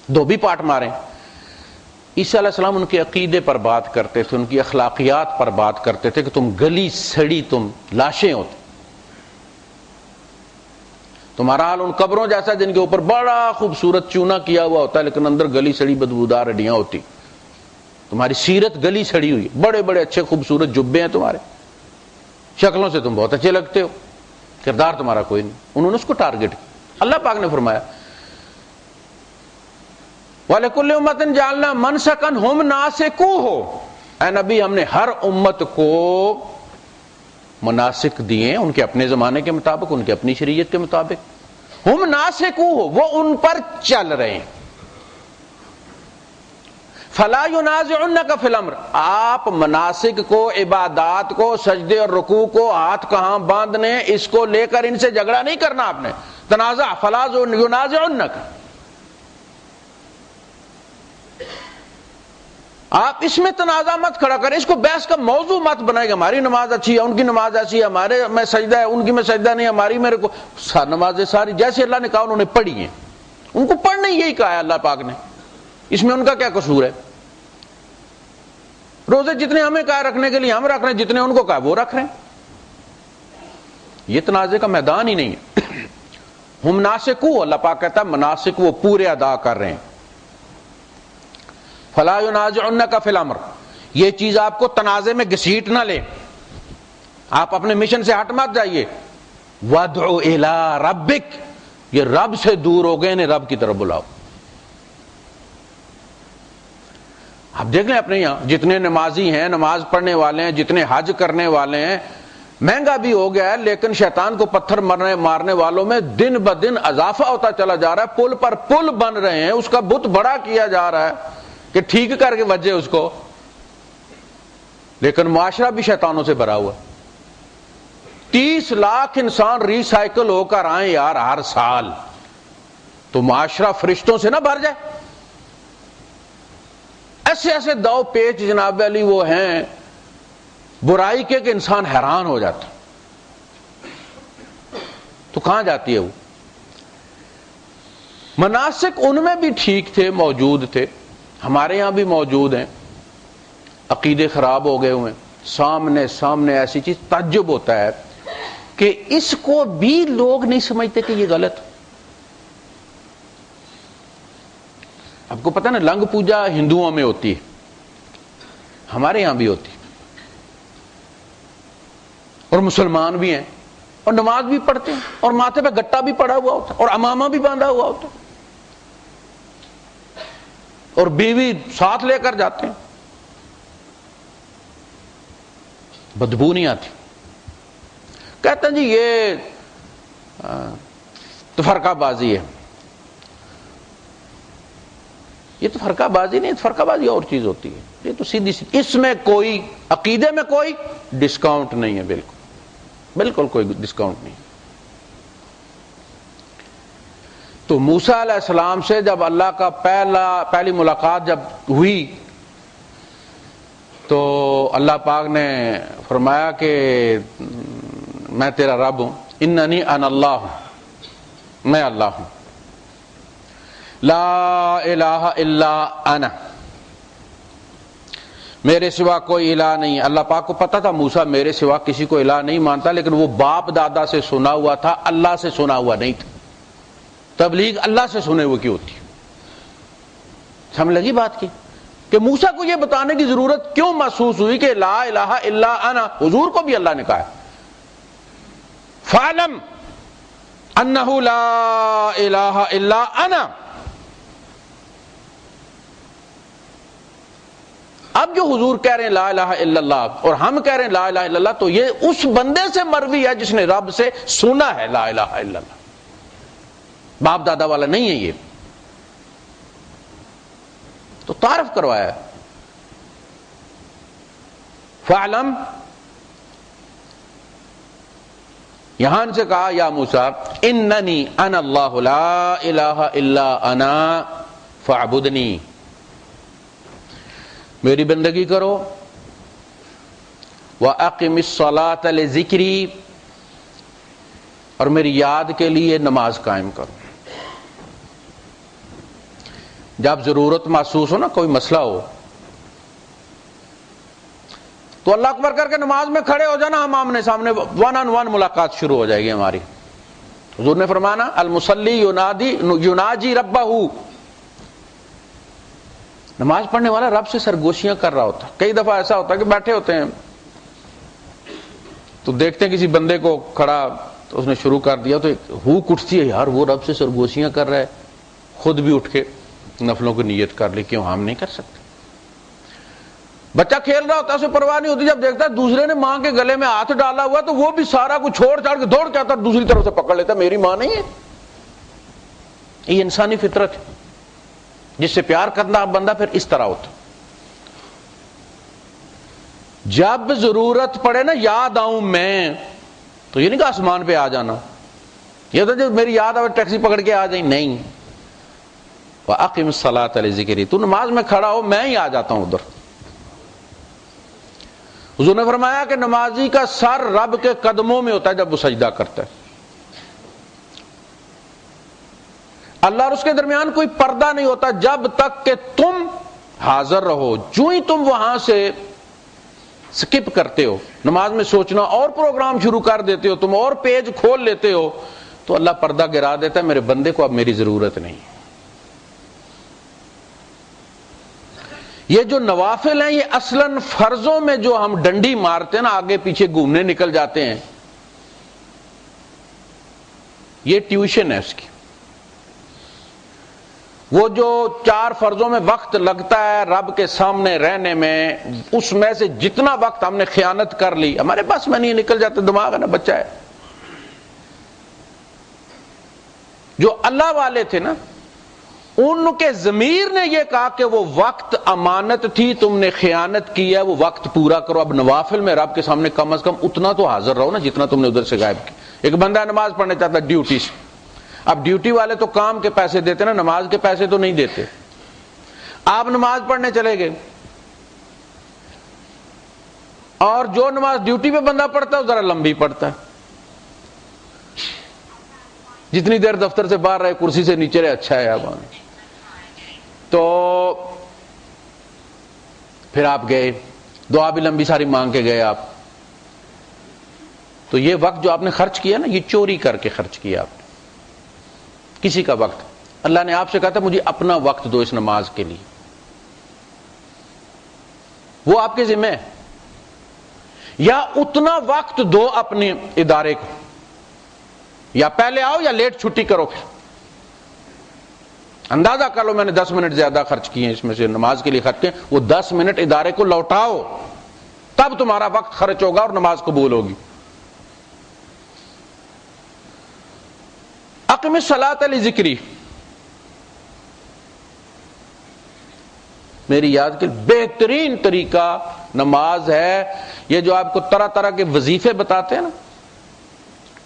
دھوبی پاٹ ماریں. عیسیٰ علیہ السلام ان کے عقیدے پر بات کرتے تھے، ان کی اخلاقیات پر بات کرتے تھے کہ تم گلی سڑی تم لاشیں ہوتے، تمہارا حال ان قبروں جیسا جن کے اوپر بڑا خوبصورت چونا کیا ہوا ہوتا ہے لیکن اندر گلی سڑی بدبودار ہڈیاں ہوتی. تمہاری سیرت گلی سڑی ہوئی، بڑے بڑے اچھے خوبصورت جبے ہیں تمہارے، شکلوں سے تم بہت اچھے لگتے ہو، کردار تمہارا کوئی نہیں. انہوں نے اس کو ٹارگٹ کیا. اللہ پاک نے فرمایا وَلِكُلِّ أُمَّةٍ جَعَلْنَا مَنْسَكًا هُمْ نَاسِكُوهُ، اے نبی ہم نے ہر امت کو مناسک دیے ان کے اپنے زمانے کے مطابق، ان کے اپنی شریعت کے مطابق. ہم ناسکوہ، وہ ان پر چل رہے ہیں. فلا ينازعنک فی الامر، آپ مناسک کو، عبادات کو، سجدے اور رکوع کو، ہاتھ کہاں باندھنے، اس کو لے کر ان سے جھگڑا نہیں کرنا. آپ نے تنازع، فلا ينازعنک، آپ اس میں تنازع مت کھڑا کریں، اس کو بحث کا موضوع مت بنائے گا. ہماری نماز اچھی ہے، ان کی نماز ایسی ہے، ہمارے میں سجدہ ہے، ان کی میں سجدہ نہیں، ہماری میرے کو نمازیں ساری جیسے اللہ نے کہا انہوں نے پڑھی ہیں، ان کو پڑھنے یہی کہا ہے اللہ پاک نے، اس میں ان کا کیا قصور ہے؟ روزے جتنے ہمیں کہا رکھنے کے لیے ہم رکھ رہے ہیں، جتنے ان کو کہا وہ رکھ رہے ہیں. یہ تنازع کا میدان ہی نہیں ہے. ہم ناسکو، اللہ پاک کہتا ہے مناسک وہ پورے ادا کر رہے ہیں. فلا ينازعنک فی الامر، یہ چیز آپ کو تنازع میں گھسیٹ نہ لے، آپ اپنے مشن سے ہٹ مت جائیے. وادع الی ربک، یہ رب سے دور ہو گئے، انہیں رب کی طرف بلاؤ. آپ دیکھ لیں اپنے یہاں جتنے نمازی ہیں، نماز پڑھنے والے ہیں، جتنے حج کرنے والے ہیں، مہنگا بھی ہو گیا ہے لیکن شیطان کو پتھر مارنے والوں میں دن بدن اضافہ ہوتا چلا جا رہا ہے. پل پر پل بن رہے ہیں، اس کا بت بڑا کیا جا رہا ہے کہ ٹھیک کر کے وجہ اس کو، لیکن معاشرہ بھی شیطانوں سے بھرا ہوا. 30 لاکھ انسان ری سائیکل ہو کر آئیں یار ہر سال، تو معاشرہ فرشتوں سے نہ بھر جائے. ایسے ایسے دو پیچ جناب علی وہ ہیں برائی کے کہ انسان حیران ہو جاتا. تو کہاں جاتی ہے وہ؟ مناسک ان میں بھی ٹھیک تھے، موجود تھے، ہمارے یہاں بھی موجود ہیں. عقیدے خراب ہو گئے ہوئے، سامنے ایسی چیز تعجب ہوتا ہے کہ اس کو بھی لوگ نہیں سمجھتے کہ یہ غلط. آپ کو پتہ نا لنگ پوجا ہندوؤں میں ہوتی ہے، ہمارے یہاں بھی ہوتی ہے، اور مسلمان بھی ہیں اور نماز بھی پڑھتے ہیں اور ماتھے پہ گٹا بھی پڑا ہوا ہوتا ہے اور امامہ بھی باندھا ہوا ہوتا ہے. اور بیوی ساتھ لے کر جاتے ہیں، بدبو نہیں آتی. کہتے ہیں جی یہ تفرقہ بازی ہے. یہ تو فرقہ بازی نہیں، فرقہ بازی اور چیز ہوتی ہے. یہ تو سیدھی اس میں کوئی عقیدے میں کوئی ڈسکاؤنٹ نہیں ہے، بالکل کوئی ڈسکاؤنٹ نہیں. تو موسیٰ علیہ السلام سے جب اللہ کا پہلی ملاقات جب ہوئی تو اللہ پاک نے فرمایا کہ میں تیرا رب ہوں، اننی انا اللہ ہوں، میں اللہ ہوں، لا الہ الا انا، میرے سوا کوئی الہ نہیں. اللہ پاک کو پتا تھا موسیٰ میرے سوا کسی کو الہ نہیں مانتا، لیکن وہ باپ دادا سے سنا ہوا تھا، اللہ سے سنا ہوا نہیں تھا. تبلیغ اللہ سے سنے ہوئے کی ہوتی ہے. سمجھ لگی بات کی کہ موسیٰ کو یہ بتانے کی ضرورت کیوں محسوس ہوئی کہ لا الہ الا انا؟ حضور کو بھی اللہ نے کہا ہے فَاعْلَمْ أَنَّهُ لَا إِلَٰهَ إِلَّا أَنَا. اب جو حضور کہہ رہے ہیں لا الہ الا اللہ اور ہم کہہ رہے ہیں لا الہ الا اللہ، تو یہ اس بندے سے مروی ہے جس نے رب سے سنا ہے لا الہ الا اللہ، باپ دادا والا نہیں ہے. یہ تو تعارف کروایا ہے. فَاعْلَمْ، یہاں سے کہا یا موسیٰ اننی انا اللہ لا الہ الا انا فاعبدنی، میری بندگی کرو. وَأَقِمِ الصَّلَاةَ لِذِكْرِي، اور میری یاد کے لیے نماز قائم کرو. جب ضرورت محسوس ہو نا، کوئی مسئلہ ہو تو اللہ اکبر کر کے نماز میں کھڑے ہو جانا، ہم آمنے سامنے ون آن ون ملاقات شروع ہو جائے گی ہماری. حضور نے فرمانا المصلی یناجی ربہ، نماز پڑھنے والا رب سے سرگوشیاں کر رہا ہوتا. کئی دفعہ ایسا ہوتا ہے کہ بیٹھے ہوتے ہیں تو دیکھتے ہیں کسی بندے کو کھڑا تو اس نے شروع کر دیا تو ہوک اٹھتی ہے، یار وہ رب سے سرگوشیاں کر رہا ہے، خود بھی اٹھ کے نفلوں کی نیت کر لی، کیوں ہم نہیں کر سکتے؟ بچہ کھیل رہا ہوتا ہے، اسے پرواہ نہیں ہوتی، جب دیکھتا ہے دوسرے نے ماں کے گلے میں ہاتھ ڈالا ہوا تو وہ بھی سارا کچھ چھوڑ چھاڑ کے دوڑ کے آتا ہے، دوسری طرف سے پکڑ لیتا ہے، میری ماں نہیں ہے. یہ انسانی فطرت ہے. جس سے پیار کرنا بندہ پھر اس طرح ہوتا. جب ضرورت پڑے نا یاد آؤں میں، تو یہ نہیں کہ آسمان پہ آ جانا، یہ تو جب میری یاد آئے ٹیکسی پکڑ کے آ جائیں، نہیں. وَأَقِمِ الصَّلَاةَ لِذِكْرِي، تو نماز میں کھڑا ہو، میں ہی آ جاتا ہوں ادھر. حضور نے فرمایا کہ نمازی کا سر رب کے قدموں میں ہوتا ہے جب وہ سجدہ کرتا ہے. اللہ اور اس کے درمیان کوئی پردہ نہیں ہوتا جب تک کہ تم حاضر رہو. جو ہی تم وہاں سے سکپ کرتے ہو، نماز میں سوچنا اور پروگرام شروع کر دیتے ہو، تم اور پیج کھول لیتے ہو، تو اللہ پردہ گرا دیتا ہے، میرے بندے کو اب میری ضرورت نہیں. یہ جو نوافل ہیں یہ اصلاً فرضوں میں جو ہم ڈنڈی مارتے ہیں نا، آگے پیچھے گھومنے نکل جاتے ہیں، یہ ٹیوشن ہے اس کی. وہ جو 4 فرضوں میں وقت لگتا ہے رب کے سامنے رہنے میں، اس میں سے جتنا وقت ہم نے خیانت کر لی، ہمارے پاس میں نہیں، نکل جاتے، دماغ ہے نا، بچہ ہے. جو اللہ والے تھے نا، ان کے ضمیر نے یہ کہا کہ وہ وقت امانت تھی، تم نے خیانت کی ہے، وہ وقت پورا کرو. اب نوافل میں رب کے سامنے کم از کم اتنا تو حاضر رہو نا جتنا تم نے ادھر سے غائب کی. ایک بندہ نماز پڑھنے چاہتا ہے ڈیوٹی سے، اب ڈیوٹی والے تو کام کے پیسے دیتے نا، نماز کے پیسے تو نہیں دیتے. آپ نماز پڑھنے چلے گئے، اور جو نماز ڈیوٹی پہ بندہ پڑھتا ہے وہ ذرا لمبی پڑھتا ہے. جتنی دیر دفتر سے باہر رہے، کرسی سے نیچے رہے، اچھا ہے. آپ تو پھر آپ گئے، دعا بھی لمبی ساری مانگ کے گئے آپ، تو یہ وقت جو آپ نے خرچ کیا نا، یہ چوری کر کے خرچ کیا آپ نے کسی کا وقت. اللہ نے آپ سے کہا تھا مجھے اپنا وقت دو اس نماز کے لیے، وہ آپ کے ذمہ ہے. یا اتنا وقت دو اپنے ادارے کو، یا پہلے آؤ یا لیٹ چھٹی کرو. پھر اندازہ کر لو میں نے 10 منٹ زیادہ خرچ کیے ہیں اس میں سے نماز کے لیے خرچ کیے، وہ 10 منٹ ادارے کو لوٹاؤ، تب تمہارا وقت خرچ ہوگا اور نماز قبول ہوگی۔ اقم الصلاۃ لذکری، میری یاد کے بہترین طریقہ نماز ہے یہ جو آپ کو طرح طرح کے وظیفے بتاتے ہیں نا،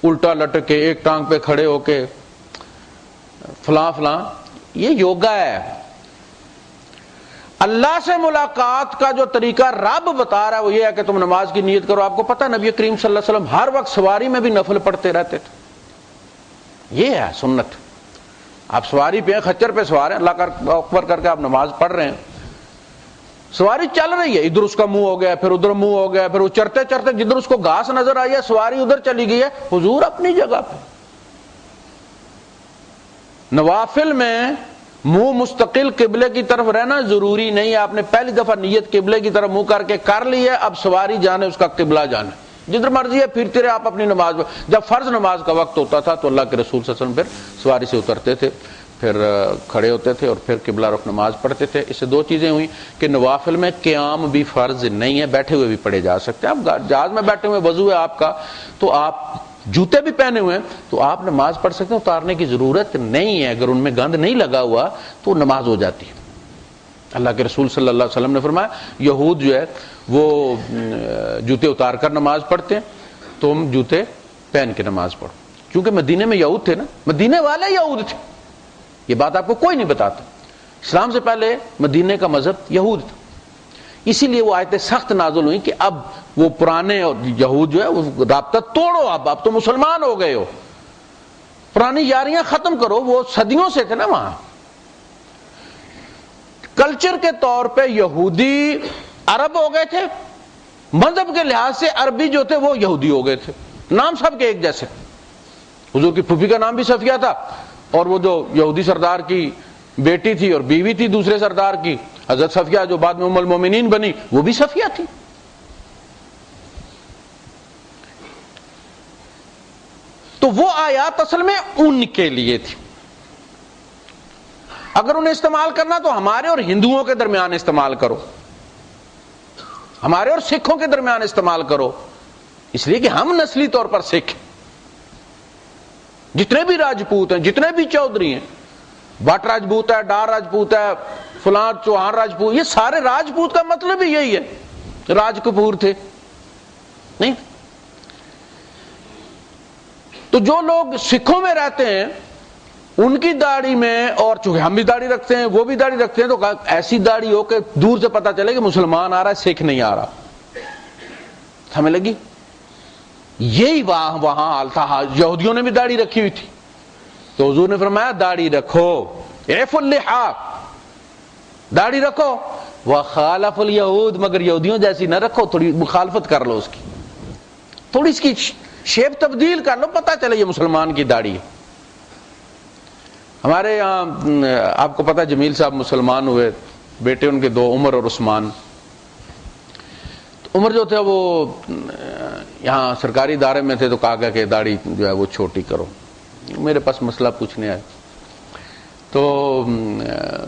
الٹا لٹک کے، ایک ٹانگ پہ کھڑے ہو کے، فلاں فلاں، یہ یوگا ہے۔ اللہ سے ملاقات کا جو طریقہ رب بتا رہا ہے وہ یہ ہے کہ تم نماز کی نیت کرو۔ آپ کو پتہ نبی کریم صلی اللہ علیہ وسلم ہر وقت سواری میں بھی نفل پڑھتے رہتے تھے، یہ ہے سنت۔ آپ سواری پہ ہیں، خچر پہ سوار ہیں، اللہ اکبر کر کے آپ نماز پڑھ رہے ہیں، سواری چل رہی ہے، ادھر اس کا منہ ہو گیا، پھر ادھر منہ ہو گیا، پھر وہ چرتے چرتے جدھر اس کو گھاس نظر آئی ہے سواری ادھر چلی گئی ہے، حضور اپنی جگہ پہ۔ نوافل میں منہ مستقل قبلے کی طرف رہنا ضروری نہیں ہے، آپ نے پہلی دفعہ نیت قبلے کی طرف منہ کر کے کر لی ہے، اب سواری جانے اس کا قبلہ جانا، جدھر مرضی ہے پھرتے رہے آپ اپنی نماز میں۔ جب فرض نماز کا وقت ہوتا تھا تو اللہ کے رسول صلی اللہ علیہ وسلم پھر سواری سے اترتے تھے، پھر کھڑے ہوتے تھے اور پھر قبلہ رخ نماز پڑھتے تھے۔ اس سے دو چیزیں ہوئی کہ نوافل میں قیام بھی فرض نہیں ہے، بیٹھے ہوئے بھی پڑھے جا سکتے ہیں۔ آپ جہاز میں بیٹھے ہوئے وضو ہے آپ کا، تو آپ جوتے بھی پہنے ہوئے ہیں تو آپ نماز پڑھ سکتے ہیں، اتارنے کی ضرورت نہیں ہے، اگر ان میں گند نہیں لگا ہوا تو نماز ہو جاتی ہے۔ اللہ کے رسول صلی اللہ علیہ وسلم نے فرمایا یہود جو ہے وہ جوتے اتار کر نماز پڑھتے ہیں، تم جوتے پہن کے نماز پڑھو، کیونکہ مدینے میں یہود تھے نا، مدینے والے یہود تھے، یہ بات آپ کو کوئی نہیں بتاتا۔ اسلام سے پہلے مدینے کا مذہب یہود تھا، اسی لیے وہ آیتیں سخت نازل ہوئی کہ اب وہ پرانے یہود جو ہے وہ رابطہ توڑو، اب تو مسلمان ہو گئے ہو، پرانی یاریاں ختم کرو، وہ صدیوں سے تھے نا وہاں۔ کلچر کے طور پہ یہودی عرب ہو گئے تھے، مذہب کے لحاظ سے عربی جو تھے وہ یہودی ہو گئے تھے، نام سب کے ایک جیسے۔ حضور کی پھوپھی کا نام بھی صفیہ تھا، اور وہ جو یہودی سردار کی بیٹی تھی اور بیوی تھی دوسرے سردار کی، حضرت صفیہ جو بعد میں ام المومنین بنی، وہ بھی صفیہ تھی۔ تو وہ آیات اصل میں ان کے لیے تھی، اگر انہیں استعمال کرنا تو ہمارے اور ہندوؤں کے درمیان استعمال کرو، ہمارے اور سکھوں کے درمیان استعمال کرو، اس لیے کہ ہم نسلی طور پر سکھ، جتنے بھی راجپوت ہیں، جتنے بھی چودھری ہیں، بٹ راجپوت ہے، ڈار راجپوت ہے، فلاں چوہان راجپوت، یہ سارے راجپوت کا مطلب ہی یہی ہے، راج کپور تھے نہیں۔ تو جو لوگ سکھوں میں رہتے ہیں ان کی داڑھی میں، اور چونکہ ہم بھی داڑھی رکھتے ہیں وہ بھی داڑھی رکھتے ہیں، تو ایسی داڑھی ہو کہ دور سے پتہ چلے کہ مسلمان آ رہا ہے، سکھ نہیں آ رہا، سمجھ لگی؟ یہی وہاں حال تھا، یہودیوں نے بھی داڑھی رکھی ہوئی تھی، تو حضور نے فرمایا داڑھی رکھو، عف اللحا، داڑھی رکھو، وخالف الیہود، مگر یہودیوں جیسی نہ رکھو، تھوڑی مخالفت کر لو، اس کی تھوڑی اس کی شیپ تبدیل کر لو، پتہ چلے یہ مسلمان کی داڑھی ہے۔ ہمارے یہاں آپ کو پتہ جمیل صاحب مسلمان ہوئے، بیٹے ان کے دو، عمر اور عثمان۔ عمر جو تھے وہ یہاں سرکاری ادارے میں تھے، تو کہا گیا کہ داڑھی جو ہے وہ چھوٹی کرو، میرے پاس مسئلہ پوچھنے آئے، تو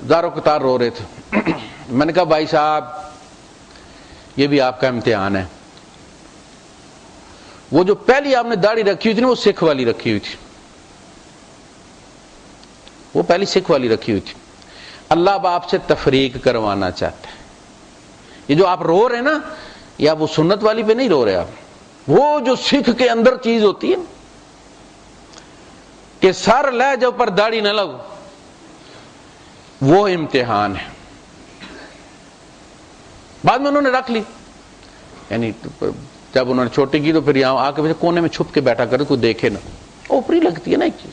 زارو قطار رو رہے تھے۔ میں نے کہا بھائی صاحب یہ بھی آپ کا امتحان ہے، وہ جو پہلی آپ نے داڑھی رکھی ہوئی تھی نا وہ سکھ والی رکھی ہوئی تھی، وہ پہلی سکھ والی رکھی ہوئی تھی، اللہ اب آپ سے تفریق کروانا چاہتا ہے۔ یہ جو آپ رو رہے ہیں نا، یا وہ سنت والی پہ نہیں رو رہے آپ، وہ جو سکھ کے اندر چیز ہوتی ہے کہ سر لہجے پر داڑھی نہ لگو، وہ امتحان ہے۔ بعد میں انہوں نے رکھ لی، یعنی جب انہوں نے چھوٹی کی تو پھر یہاں آ کے کونے میں چھپ کے بیٹھا کرے، کوئی دیکھے نہ، اوپری لگتی ہے نا ایک چیز۔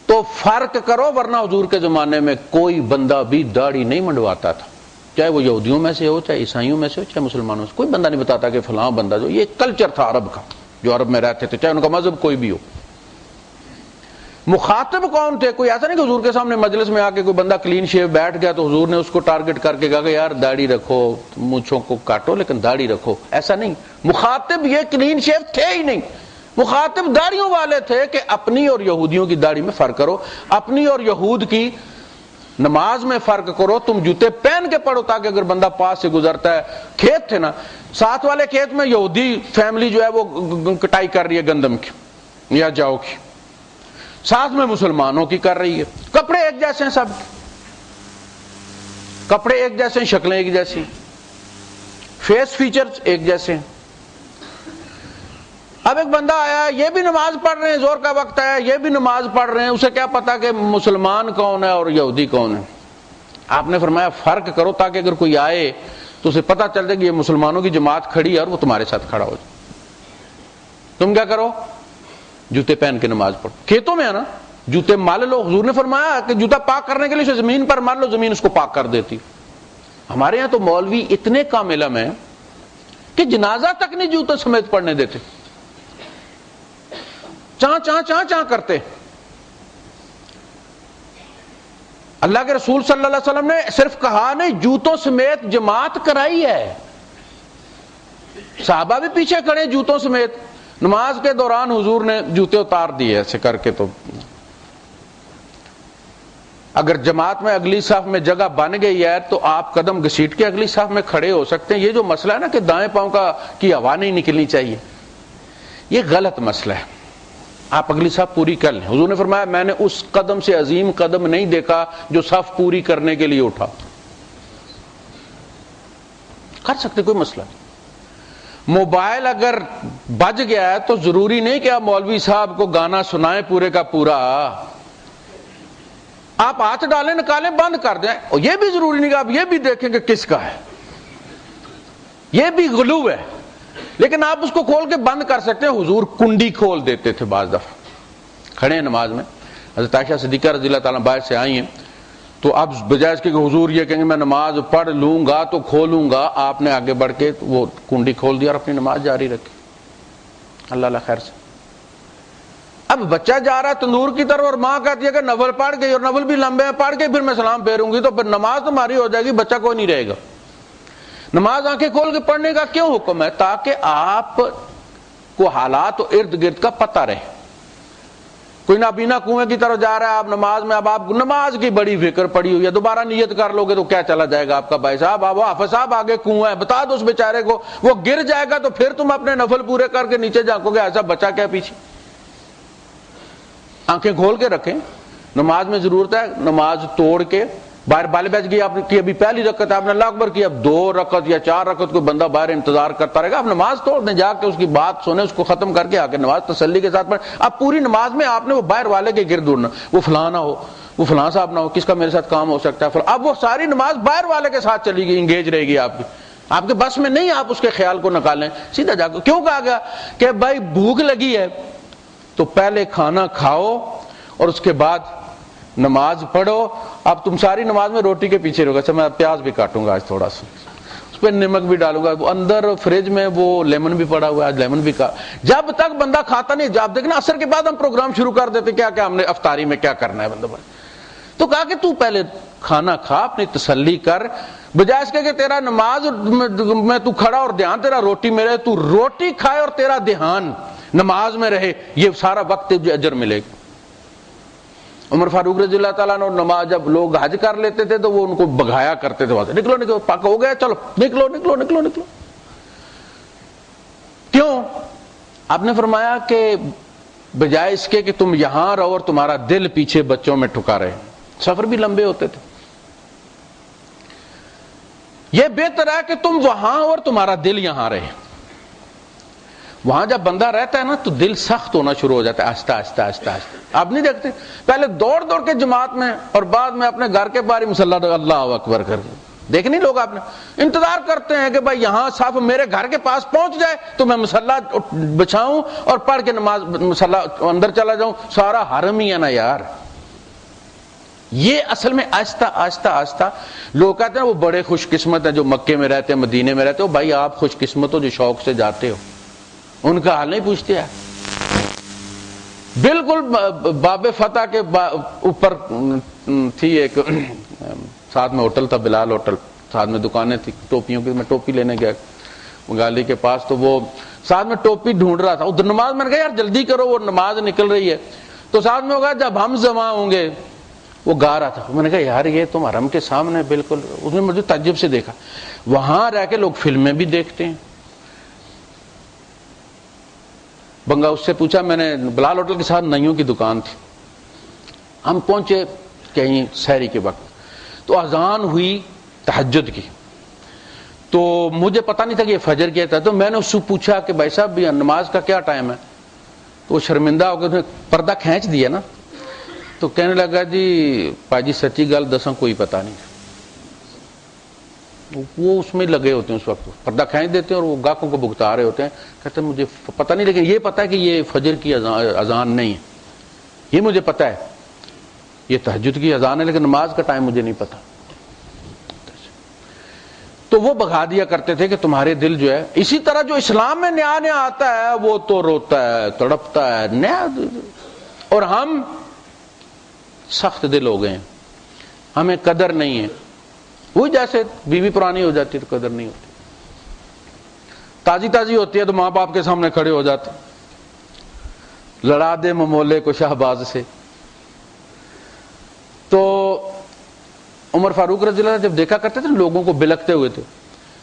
تو فرق کرو، ورنہ حضور کے زمانے میں کوئی بندہ بھی داڑھی نہیں منڈواتا تھا، چاہے وہ یہودیوں میں سے ہو، چاہے عیسائیوں میں سے ہو، چاہے مسلمانوں سے، کوئی بندہ نہیں بتاتا کہ فلاں بندہ جو، یہ کلچر تھا عرب کا، جو عرب میں رہتے تھے، چاہے ان کا مذہب کوئی بھی ہو۔ مخاطب کون تھے؟ کوئی ایسا نہیں کہ حضور کے سامنے مجلس میں آ کے کوئی بندہ کلین شیو بیٹھ گیا تو حضور نے اس کو ٹارگٹ کر کے کہا کہ یار داڑھی رکھو، مونچھوں کو کاٹو لیکن داڑھی رکھو، ایسا نہیں۔ مخاطب یہ کلین شیو تھے ہی نہیں، مخاطب داڑھیوں والے تھے کہ اپنی اور یہودیوں کی داڑھی میں فرق کرو، اپنی اور یہود کی نماز میں فرق کرو، تم جوتے پہن کے پڑھو تاکہ اگر بندہ پاس سے گزرتا ہے، کھیت تھے نا، ساتھ والے کھیت میں یہودی فیملی جو ہے وہ کٹائی کر رہی ہے گندم کی یا جاؤ کی، ساتھ میں مسلمانوں کی کر رہی ہے، کپڑے ایک جیسے ہیں، سب کپڑے ایک جیسے ہیں، شکلیں ایک جیسی، فیس فیچرز ایک جیسے ہیں۔ اب ایک بندہ آیا، یہ بھی نماز پڑھ رہے ہیں، زور کا وقت ہے، یہ بھی نماز پڑھ رہے ہیں، اسے کیا پتا کہ مسلمان کون ہے اور یہودی کون ہے؟ آپ نے فرمایا فرق کرو تاکہ اگر کوئی آئے تو اسے پتا چل جائے کہ یہ مسلمانوں کی جماعت کھڑی ہے اور وہ تمہارے ساتھ کھڑا ہو جائے۔ تم کیا کرو؟ جوتے پہن کے نماز پڑھو، کھیتوں میں ہے نا، جوتے مال لو، حضور نے فرمایا کہ جوتا پاک کرنے کے لیے اسے زمین پر مار لو، زمین اس کو پاک کر دیتی۔ ہمارے یہاں تو مولوی اتنے کام علم ہیں کہ جنازہ تک نہیں جوتے سمیت پڑھنے دیتے، چاں چاں چاں چاں کرتے۔ اللہ کے رسول صلی اللہ علیہ وسلم نے صرف کہا نہیں، جوتوں سمیت جماعت کرائی ہے، صحابہ بھی پیچھے کھڑے جوتوں سمیت، نماز کے دوران حضور نے جوتے اتار دیے ایسے کر کے۔ تو اگر جماعت میں اگلی صف میں جگہ بن گئی ہے تو آپ قدم گھسیٹ کے اگلی صف میں کھڑے ہو سکتے ہیں۔ یہ جو مسئلہ ہے نا کہ دائیں پاؤں کی ہوا نہیں نکلنی چاہیے، یہ غلط مسئلہ ہے، آپ اگلی صف پوری کر لیں۔ حضور نے فرمایا میں نے اس قدم سے عظیم قدم نہیں دیکھا جو صف پوری کرنے کے لیے اٹھا۔ کر سکتے، کوئی مسئلہ نہیں۔ موبائل اگر بج گیا ہے تو ضروری نہیں کہ آپ مولوی صاحب کو گانا سنائیں پورے کا پورا، آپ ہاتھ ڈالیں نکالیں بند کر دیں، اور یہ بھی ضروری نہیں کہ آپ یہ بھی دیکھیں کہ کس کا ہے، یہ بھی غلو ہے، لیکن آپ اس کو کھول کے بند کر سکتے ہیں۔ حضور کنڈی کھول دیتے تھے بعض دفعہ، کھڑے ہیں نماز میں، حضرت عائشہ صدیقہ رضی اللہ تعالیٰ باہر سے آئی ہیں، تو اب بجائے اس کے کہ حضور یہ کہیں گے میں نماز پڑھ لوں گا تو کھولوں گا، آپ نے آگے بڑھ کے وہ کنڈی کھول دیا اور اپنی نماز جاری رکھی۔ اللہ اللہ خیر سے۔ اب بچہ جا رہا ہے تندور کی طرف اور ماں کہتی ہے کہ نفل پڑھ گئی، اور نفل بھی لمبے پڑھ کے پھر میں سلام پھیروں گی، تو پھر نماز تمہاری ہو جائے گی، بچہ کوئی نہیں رہے گا۔ نماز آنکھیں کھول کے پڑھنے کا کیوں حکم ہے؟ تاکہ آپ کو حالات و ارد گرد کا پتہ رہے۔ کوئی نابینا کنویں کی طرف جا رہا ہے، آپ نماز میں، اب آپ نماز کی بڑی فکر پڑی ہوئی ہے، دوبارہ نیت کر لو گے تو کیا چلا جائے گا آپ کا بھائی صاحب، آپ حافظ صاحب آگے کنواں ہے، بتا دو اس بیچارے کو، وہ گر جائے گا تو پھر تم اپنے نفل پورے کر کے نیچے جھانکو گے، ایسا بچہ کیا پیچھے۔ آنکھیں کھول کے رکھیں، نماز میں ضرورت ہے نماز توڑ کے، باہر بال بج گئی آپ کی، ابھی پہلی رکعت آپ نے اللہ اکبر کی، اب 2 رکعت یا 4 رکعت کوئی بندہ باہر انتظار کرتا رہے گا، آپ نماز توڑ دیں، جا کے اس کی بات سنیں، اس کو ختم کر کے آ کے نماز تسلی کے ساتھ پڑھیں۔ اب پوری نماز میں آپ نے وہ باہر والے کے گرد اڑنا، وہ فلاں نہ ہو، وہ فلاں صاحب نہ ہو، کس کا میرے ساتھ کام ہو سکتا ہے، اب وہ ساری نماز باہر والے کے ساتھ چلی گئی، انگیج رہے گی آپ کی، آپ کے بس میں نہیں آپ اس کے خیال کو نکالیں، سیدھا جا کے۔ کیوں کہا گیا کہ بھائی بھوک لگی ہے تو پہلے کھانا کھاؤ اور اس کے بعد نماز پڑھو۔ اب تم ساری نماز میں روٹی کے پیچھے رہو گا، میں پیاز بھی کاٹوں گا آج تھوڑا سا، اس پہ نمک بھی ڈالوں گا، وہ اندر فریج میں وہ لیمن بھی پڑا ہوا ہے، آج لیمن بھی جب تک بندہ کھاتا نہیں، جب دیکھنا عصر کے بعد ہم پروگرام شروع کر دیتے کیا کیا ہم نے افطاری میں کیا کرنا ہے بندہ، تو کہا کہ تو پہلے کھانا کھا، اپنی تسلی کر، بجائے اس کے کہ تیرا نماز میں تو کھڑا اور دھیان تیرا روٹی میں رہے، تو روٹی کھائے اور تیرا دھیان نماز میں رہے، یہ سارا وقت تجھے اجر ملے گا۔ عمر فاروق رضی اللہ تعالیٰ نے نماز جب لوگ حج کر لیتے تھے تو وہ ان کو بگایا کرتے تھے، وہاں سے نکلو نکلو، پاک ہو گیا، چلو نکلو نکلو نکلو نکلو۔ کیوں؟ آپ نے فرمایا کہ بجائے اس کے کہ تم یہاں رہو اور تمہارا دل پیچھے بچوں میں ٹھکا رہے، سفر بھی لمبے ہوتے تھے، یہ بہتر ہے کہ تم وہاں اور تمہارا دل یہاں رہے۔ وہاں جب بندہ رہتا ہے نا تو دل سخت ہونا شروع ہو جاتا ہے، آہستہ آہستہ آہستہ آہستہ۔ آپ نہیں دیکھتے پہلے دوڑ دوڑ کے جماعت میں اور بعد میں اپنے گھر کے باہر مصلی اللہ اکبر کر کے دیکھ نہیں، لوگ آپ نے انتظار کرتے ہیں کہ بھائی یہاں صاحب میرے گھر کے پاس پہنچ جائے تو میں مصلی بچھاؤں اور پڑھ کے نماز مصلی اندر چلا جاؤں، سارا حرم ہی ہے نا یار۔ یہ اصل میں آہستہ آہستہ آہستہ لوگ کہتے ہیں وہ بڑے خوش قسمت ہیں جو مکے میں رہتے ہیں، مدینے میں رہتے ہو، بھائی آپ خوش قسمت ہو جو شوق سے جاتے ہو، ان کا حال نہیں پوچھتے ہیں۔ بالکل باب فتح کے اوپر تھی ایک، ساتھ میں ہوٹل تھا بلال ہوٹل، ساتھ میں دکانیں تھی ٹوپیوں کی، میں ٹوپی لینے گیا، بنگالی کے پاس، تو وہ ساتھ میں ٹوپی ڈھونڈ رہا تھا ادھر نماز، میں نے کہا یار جلدی کرو وہ نماز نکل رہی ہے، تو ساتھ میں ہوگا جب ہم جمع ہوں گے، وہ گا رہا تھا، میں نے کہا یار یہ تم حرم کے سامنے بالکل، اس نے مجھے تعجب سے دیکھا، وہاں رہ کے لوگ فلمیں بھی دیکھتے ہیں۔ بنگا اس سے پوچھا، میں نے بلال ہوٹل کے ساتھ نئیوں کی دکان تھی، ہم پہنچے کہیں سحری کے وقت، تو اذان ہوئی تہجد کی، تو مجھے پتہ نہیں تھا کہ یہ فجر کیا تھا، تو میں نے اس سے پوچھا کہ بھائی صاحب نماز کا کیا ٹائم ہے؟ تو وہ شرمندہ ہو کے پردہ کھینچ دیا نا، تو کہنے لگا جی پاجی سچی گل دساں کوئی پتہ نہیں، وہ اس میں لگے ہوتے ہیں اس وقت، پردہ کھینچ دیتے ہیں اور وہ گاہکوں کو بھگتا رہے ہوتے ہیں، کہتے ہیں مجھے پتہ نہیں، لیکن یہ پتہ ہے کہ یہ فجر کی اذان نہیں ہے، یہ مجھے پتہ ہے یہ تہجد کی اذان ہے، لیکن نماز کا ٹائم مجھے نہیں پتہ۔ تو وہ بھگا دیا کرتے تھے کہ تمہارے دل جو ہے، اسی طرح جو اسلام میں نیا نیا آتا ہے وہ تو روتا ہے تڑپتا ہے نیا، اور ہم سخت دل ہو گئے ہیں، ہمیں قدر نہیں ہے، وہی جیسے بیوی پرانی ہو جاتی ہے تو قدر نہیں ہوتی، تازی تازی ہوتی ہے تو ماں باپ کے سامنے کھڑے ہو جاتے، لڑا دے ممولے کو شہباز سے۔ تو عمر فاروق رضی اللہ عنہ جب دیکھا کرتے تھے لوگوں کو بلکتے ہوئے تھے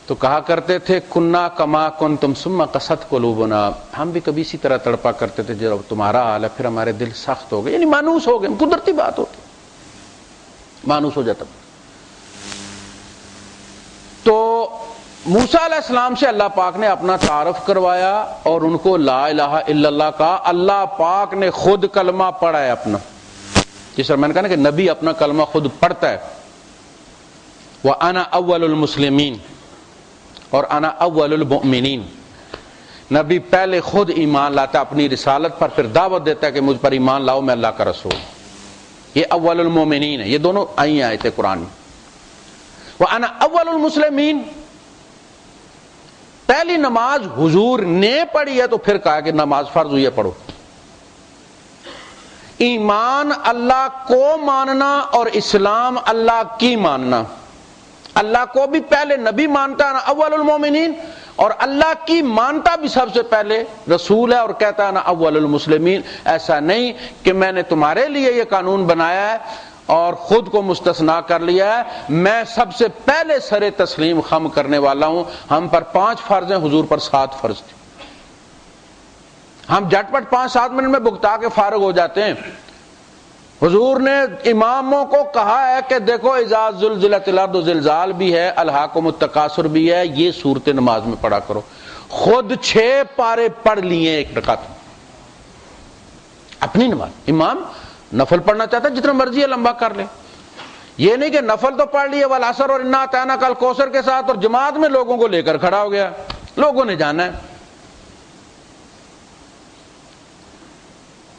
تو کہا کرتے تھے کنا کما کنتم ثم قست قلوبنا، ہم بھی کبھی اسی طرح تڑپا کرتے تھے جب تمہارا حال ہے، پھر ہمارے دل سخت ہو گئے، یعنی مانوس ہو گئے، قدرتی بات ہوتی، مانوس ہو جاتا۔ تو موسیٰ علیہ السلام سے اللہ پاک نے اپنا تعارف کروایا اور ان کو لا الہ الا اللہ کا، اللہ پاک نے خود کلمہ پڑھا ہے اپنا، جس طرح میں نے کہا نا کہ نبی اپنا کلمہ خود پڑھتا ہے، وَأَنَا أَوَّلُ الْمُسْلِمِينَ اور أَنَا أَوَّلُ الْمُؤْمِنِينَ، نبی پہلے خود ایمان لاتا ہے اپنی رسالت پر، پھر دعوت دیتا ہے کہ مجھ پر ایمان لاؤ میں اللہ کا رسول، یہ اول المومنین ہے، یہ دونوں آئی آئے تھے قرآن میں۔ وَأَنَا أَوَّلُ الْمُسْلِمِينَ، پہلی نماز حضور نے پڑھی ہے تو پھر کہا کہ نماز فرض ہوئی ہے پڑھو۔ ایمان اللہ کو ماننا اور اسلام اللہ کی ماننا، اللہ کو بھی پہلے نبی مانتا ہے نا اول المومنین، اور اللہ کی مانتا بھی سب سے پہلے رسول ہے اور کہتا ہے نا اول المسلمین۔ ایسا نہیں کہ میں نے تمہارے لیے یہ قانون بنایا ہے اور خود کو مستثنا کر لیا ہے، میں سب سے پہلے سر تسلیم خم کرنے والا ہوں۔ ہم پر 5 فرض ہیں، حضور پر 7 فرض تھے، ہم جھٹ پٹ 5-7 منٹ میں بھگتا کے فارغ ہو جاتے ہیں۔ حضور نے اماموں کو کہا ہے کہ دیکھو اذا زلزلت الارض، زلزال بھی ہے، الہاکم التکاثر بھی ہے، یہ صورت نماز میں پڑھا کرو۔ خود 6 پارے پڑھ لیے ایک رکعت اپنی نماز۔ امام نفل پڑھنا چاہتا ہے جتنا مرضی ہے لمبا کر لے، یہ نہیں کہ نفل تو پڑھ لیے والعصر اور انا اعطیناک الکوثر کے ساتھ اور جماعت میں لوگوں کو لے کر کھڑا ہو گیا، لوگوں نے جانا ہے۔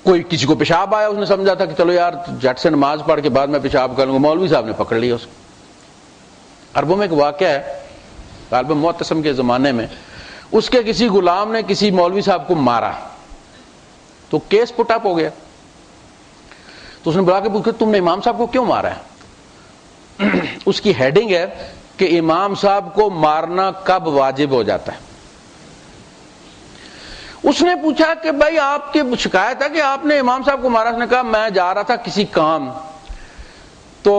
کوئی کسی کو پیشاب آیا، اس نے سمجھا تھا کہ چلو یار جٹ سے نماز پڑھ کے بعد میں پیشاب کر لوں گا، مولوی صاحب نے پکڑ لیا اس کو۔ عربوں میں ایک واقعہ ہے، غالب معتصم کے زمانے میں اس کے کسی غلام نے کسی مولوی صاحب کو مارا تو کیس پٹ اپ ہو گیا، تو اس نے بلا کے پوچھا تم نے امام صاحب کو کیوں مارا ہے؟ اس کی ہیڈنگ ہے کہ امام صاحب کو مارنا کب واجب ہو جاتا ہے۔ اس نے پوچھا کہ بھائی آپ کی شکایت ہے کہ آپ نے امام صاحب کو مارا، اس نے کہا میں جا رہا تھا کسی کام، تو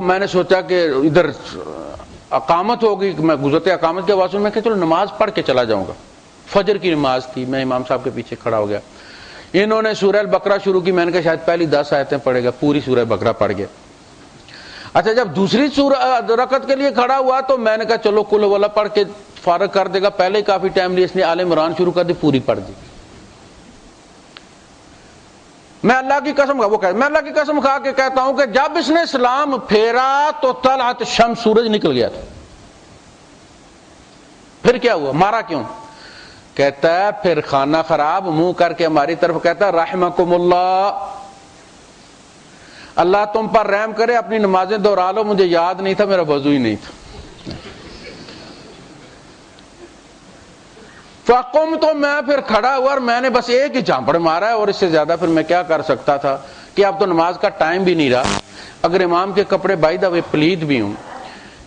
میں نے سوچا کہ ادھر اقامت ہوگی، میں گزرتے اقامت کے واسطے میں کہ چلو نماز پڑھ کے چلا جاؤں گا، فجر کی نماز تھی، میں امام صاحب کے پیچھے کھڑا ہو گیا، انہوں نے سورہ البقرہ شروع کی، میں نے کہا شاید پہلی 10 آیتیں پڑھے گا، پوری سورہ بقرہ پڑھ گیا۔ اچھا جب دوسری رکعت کے لیے کھڑا ہوا تو میں نے کہا چلو قل هو اللہ پڑھ کے فارغ کر دے گا، پہلے ہی کافی ٹائم لیا، اس نے آل عمران شروع کر دی، پوری پڑھ دی۔ میں اللہ کی قسم کھا، وہ کہا میں اللہ کی قسم کھا کے کہتا ہوں کہ جب اس نے سلام پھیرا تو طلعت الشمس، سورج نکل گیا تھا۔ پھر کیا ہوا؟ مارا کیوں؟ کہتا ہے پھر خانہ خراب منہ کر کے ہماری طرف کہتا ہے رحمکم اللہ، اللہ تم پر رحم کرے، اپنی نمازیں دوہرا لو، مجھے یاد نہیں تھا، میرا وضو ہی نہیں تھا۔ فقم، تو میں پھر کھڑا ہوا اور میں نے بس ایک ہی چانپڑ مارا ہے، اور اس سے زیادہ پھر میں کیا کر سکتا تھا کہ اب تو نماز کا ٹائم بھی نہیں رہا، اگر امام کے کپڑے بائی دا وے پلید بھی ہوں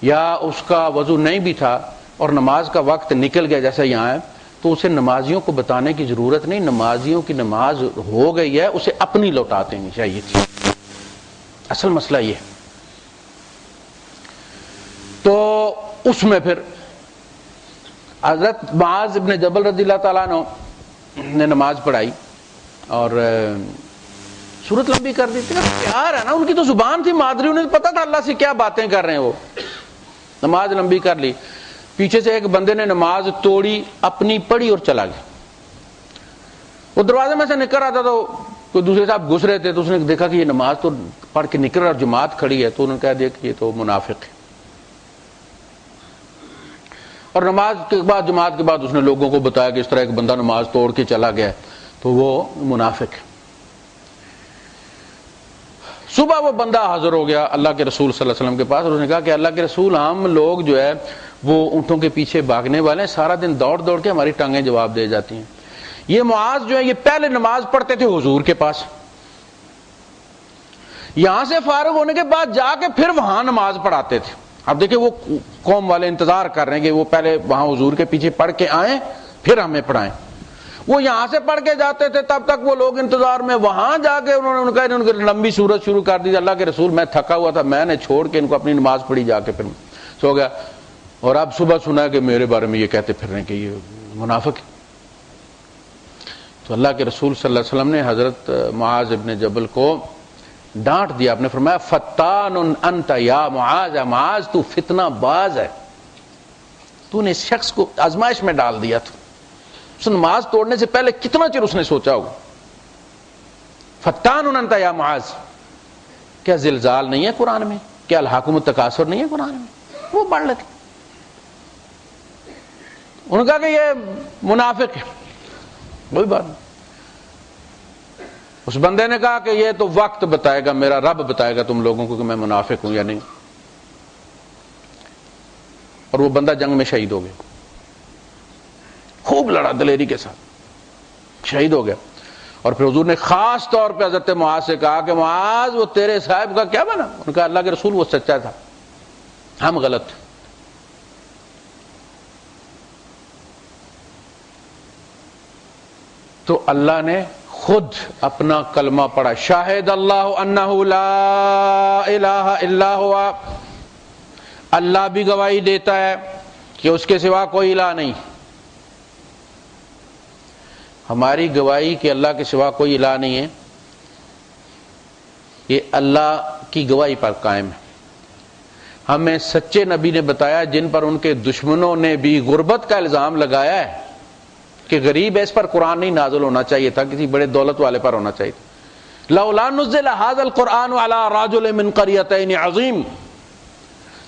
یا اس کا وضو نہیں بھی تھا اور نماز کا وقت نکل گیا جیسا یہاں ہے، تو اسے نمازیوں کو بتانے کی ضرورت نہیں، نمازیوں کی نماز ہو گئی ہے، اسے اپنی لوٹا دینی چاہیے تھی۔ اصل مسئلہ یہ ہے۔ تو اس میں پھر حضرت معاذ ابن جبل رضی اللہ تعالیٰ عنہ نے نماز پڑھائی اور صورت لمبی کر دی تھی، پیار ہے نا، ان کی تو زبان تھی مادری، انہیں پتا تھا اللہ سے کیا باتیں کر رہے ہیں، وہ نماز لمبی کر لی۔ پیچھے سے ایک بندے نے نماز توڑی، اپنی پڑھی اور چلا گیا۔ وہ دروازے میں سے نکل رہا تھا تو کوئی دوسرے صاحب گھس رہے تھے، تو اس نے دیکھا کہ یہ نماز تو پڑھ کے نکل رہا اور جماعت کھڑی ہے، تو انہوں نے کہا دیکھ یہ تو منافق ہے۔ اور نماز کے بعد، جماعت کے بعد اس نے لوگوں کو بتایا کہ اس طرح ایک بندہ نماز توڑ کے چلا گیا ہے، تو وہ منافق ہے۔ صبح وہ بندہ حاضر ہو گیا اللہ کے رسول صلی اللہ علیہ وسلم کے پاس، اور اس نے کہا کہ اللہ کے رسول، ہم لوگ جو ہے وہ اونٹوں کے پیچھے بھاگنے والے ہیں، سارا دن دوڑ دوڑ کے ہماری ٹانگیں جواب دے جاتی ہیں۔ یہ معاذ جو ہے یہ پہلے نماز پڑھتے تھے حضور کے پاس، یہاں سے فارغ ہونے کے بعد جا کے پھر وہاں نماز پڑھاتے تھے۔ اب دیکھیں وہ قوم والے انتظار کر رہے ہیں کہ وہ پہلے وہاں حضور کے پیچھے پڑھ کے آئیں پھر ہمیں پڑھائیں۔ وہ یہاں سے پڑھ کے جاتے تھے، تب تک وہ لوگ انتظار میں، وہاں جا کے انہوں نے لمبی سورت شروع کر دی۔ اللہ کے رسول میں تھکا ہوا تھا، میں نے چھوڑ کے ان کو اپنی نماز پڑھی، جا کے پھر سو گیا، اور اب صبح سنا کہ میرے بارے میں یہ کہتے پھر رہے ہیں کہ یہ منافق ہے۔ تو اللہ کے رسول صلی اللہ علیہ وسلم نے حضرت معاذ ابن جبل کو ڈانٹ دیا، آپ نے فرمایا فتان انت یا معاذ، معاذ تو فتنہ باز ہے، تو نے اس شخص کو آزمائش میں ڈال دیا تھا۔ اس نماز توڑنے سے پہلے کتنا چر اس نے سوچا ہوگا۔ فتان انت یا معاذ، کیا زلزال نہیں ہے قرآن میں؟ کیا الحاکم التکاثر نہیں ہے قرآن میں؟ وہ پڑھ لیتے۔ انہوں نے کہا کہ یہ منافق ہے، کوئی بات نہیں۔ اس بندے نے کہا کہ یہ تو وقت بتائے گا، میرا رب بتائے گا تم لوگوں کو کہ میں منافق ہوں یا نہیں۔ اور وہ بندہ جنگ میں شہید ہو گیا، خوب لڑا دلیری کے ساتھ، شہید ہو گیا۔ اور پھر حضور نے خاص طور پہ حضرت معاذ سے کہا کہ معاذ وہ تیرے صاحب کا کیا بنا؟ انہوں نے کہا اللہ کے رسول وہ سچا تھا، ہم غلط تھے۔ تو اللہ نے خود اپنا کلمہ پڑھا، شاہد اللہ انہ لا الہ الا ہوا، اللہ بھی گواہی دیتا ہے کہ اس کے سوا کوئی الہ نہیں۔ ہماری گواہی کہ اللہ کے سوا کوئی الہ نہیں ہے، یہ اللہ کی گواہی پر قائم ہے۔ ہمیں سچے نبی نے بتایا جن پر ان کے دشمنوں نے بھی غربت کا الزام لگایا ہے کہ غریب ہے، اس پر قرآن نہیں نازل ہونا چاہیے تھا، کسی بڑے دولت والے پر ہونا چاہیے تھا۔ لولا نزل ھذا القرآن علی رجل من قریتین عظیم،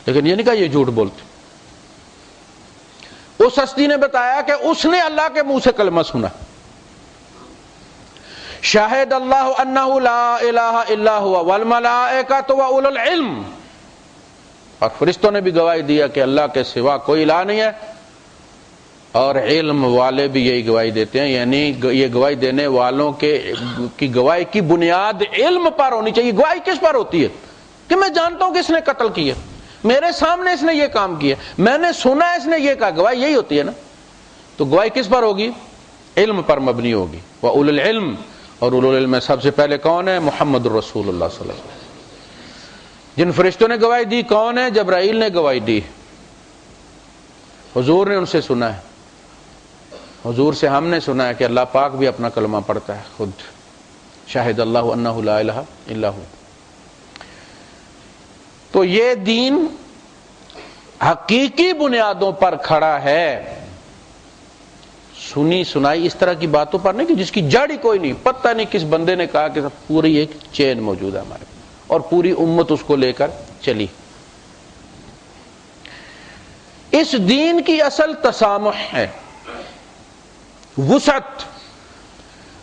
لیکن یہ نہیں کہا یہ جھوٹ بولتے۔ اس ہستی نے بتایا کہ اس نے اللہ کے منہ سے کلمہ سنا، شاہد اللہ انہ لا الہ الا ہوا والملائکۃ واولو العلم، اور فرشتوں نے بھی گواہی دیا کہ اللہ کے سوا کوئی الہ نہیں ہے، اور علم والے بھی یہی گواہی دیتے ہیں۔ یعنی یہ گواہی دینے والوں کی گواہی کی بنیاد علم پر ہونی چاہیے۔ گواہی کس پر ہوتی ہے؟ کہ میں جانتا ہوں کہ اس نے قتل کیا، میرے سامنے اس نے یہ کام کیا، میں نے سنا اس نے یہ کہا، گواہی یہی ہوتی ہے نا۔ تو گواہی کس پر ہوگی؟ علم پر مبنی ہوگی۔ وَأُولُو الْعِلْمِ، اور اولو العلم میں سب سے پہلے کون ہے؟ محمد الرسول اللہ صلی اللہ علیہ وسلم۔ جن فرشتوں نے گواہی دی کون ہے؟ جبرائیل نے گواہی دی، حضور نے ان سے سنا ہے، حضور سے ہم نے سنا ہے کہ اللہ پاک بھی اپنا کلمہ پڑھتا ہے خود، شاہد اللہ انہ لا الہ الا ہو۔ تو یہ دین حقیقی بنیادوں پر کھڑا ہے، سنی سنائی اس طرح کی باتوں پر نہیں کہ جس کی جڑ ہی کوئی نہیں، پتہ نہیں کس بندے نے کہا کہ پوری ایک چین موجود ہے ہمارے، اور پوری امت اس کو لے کر چلی۔ اس دین کی اصل تسامح ہے، وسعت۔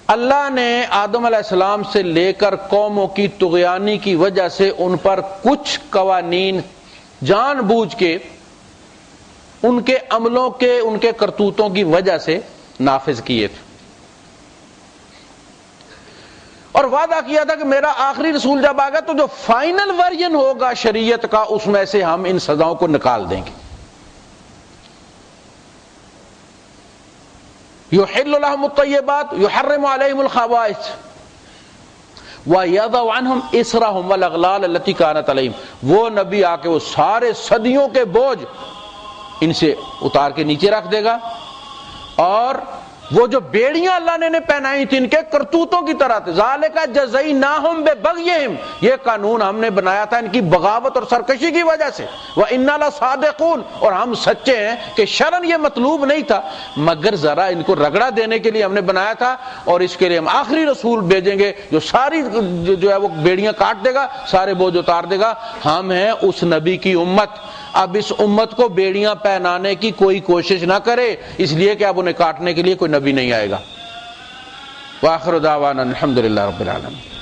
اللہ نے آدم علیہ السلام سے لے کر قوموں کی طغیانی کی وجہ سے ان پر کچھ قوانین جان بوجھ کے ان کے عملوں کے، ان کے کرتوتوں کی وجہ سے نافذ کیے تھے، اور وعدہ کیا تھا کہ میرا آخری رسول جب آ گا تو جو فائنل ورژن ہوگا شریعت کا، اس میں سے ہم ان سزاؤں کو نکال دیں گے۔ یحل لهم الطیبات یحرم علیہم الخبائث وَيَضَعُ عَنْهُمْ إِصْرَهُمْ وَالْأَغْلَالَ الَّتِي كَانَتْ عَلَيْهِمْ، وہ نبی آ کے وہ سارے صدیوں کے بوجھ ان سے اتار کے نیچے رکھ دے گا، اور وہ جو بیڑیاں اللہ نے انہیں پہنائی تھی ان کے کرتوتوں کی طرح تھے، ذَلِكَ جَزَيْنَاهُمْ بِبَغْيِهِمْ، یہ قانون ہم نے بنایا تھا ان کی بغاوت اور سرکشی کی وجہ سے، وَإِنَّا لَصَادِقُونَ، اور ہم سچے ہیں کہ شرن یہ مطلوب نہیں تھا مگر ذرا ان کو رگڑا دینے کے لیے ہم نے بنایا تھا، اور اس کے لیے ہم آخری رسول بھیجیں گے جو ساری جو ہے وہ بیڑیاں کاٹ دے گا، سارے بوجھ اتار دے گا۔ ہم ہیں اس نبی کی امت، اب اس امت کو بیڑیاں پہنانے کی کوئی کوشش نہ کرے، اس لیے کہ اب انہیں کاٹنے کے لیے کوئی نبی نہیں آئے گا۔ وآخر دعوانا الحمدللہ رب العالمین۔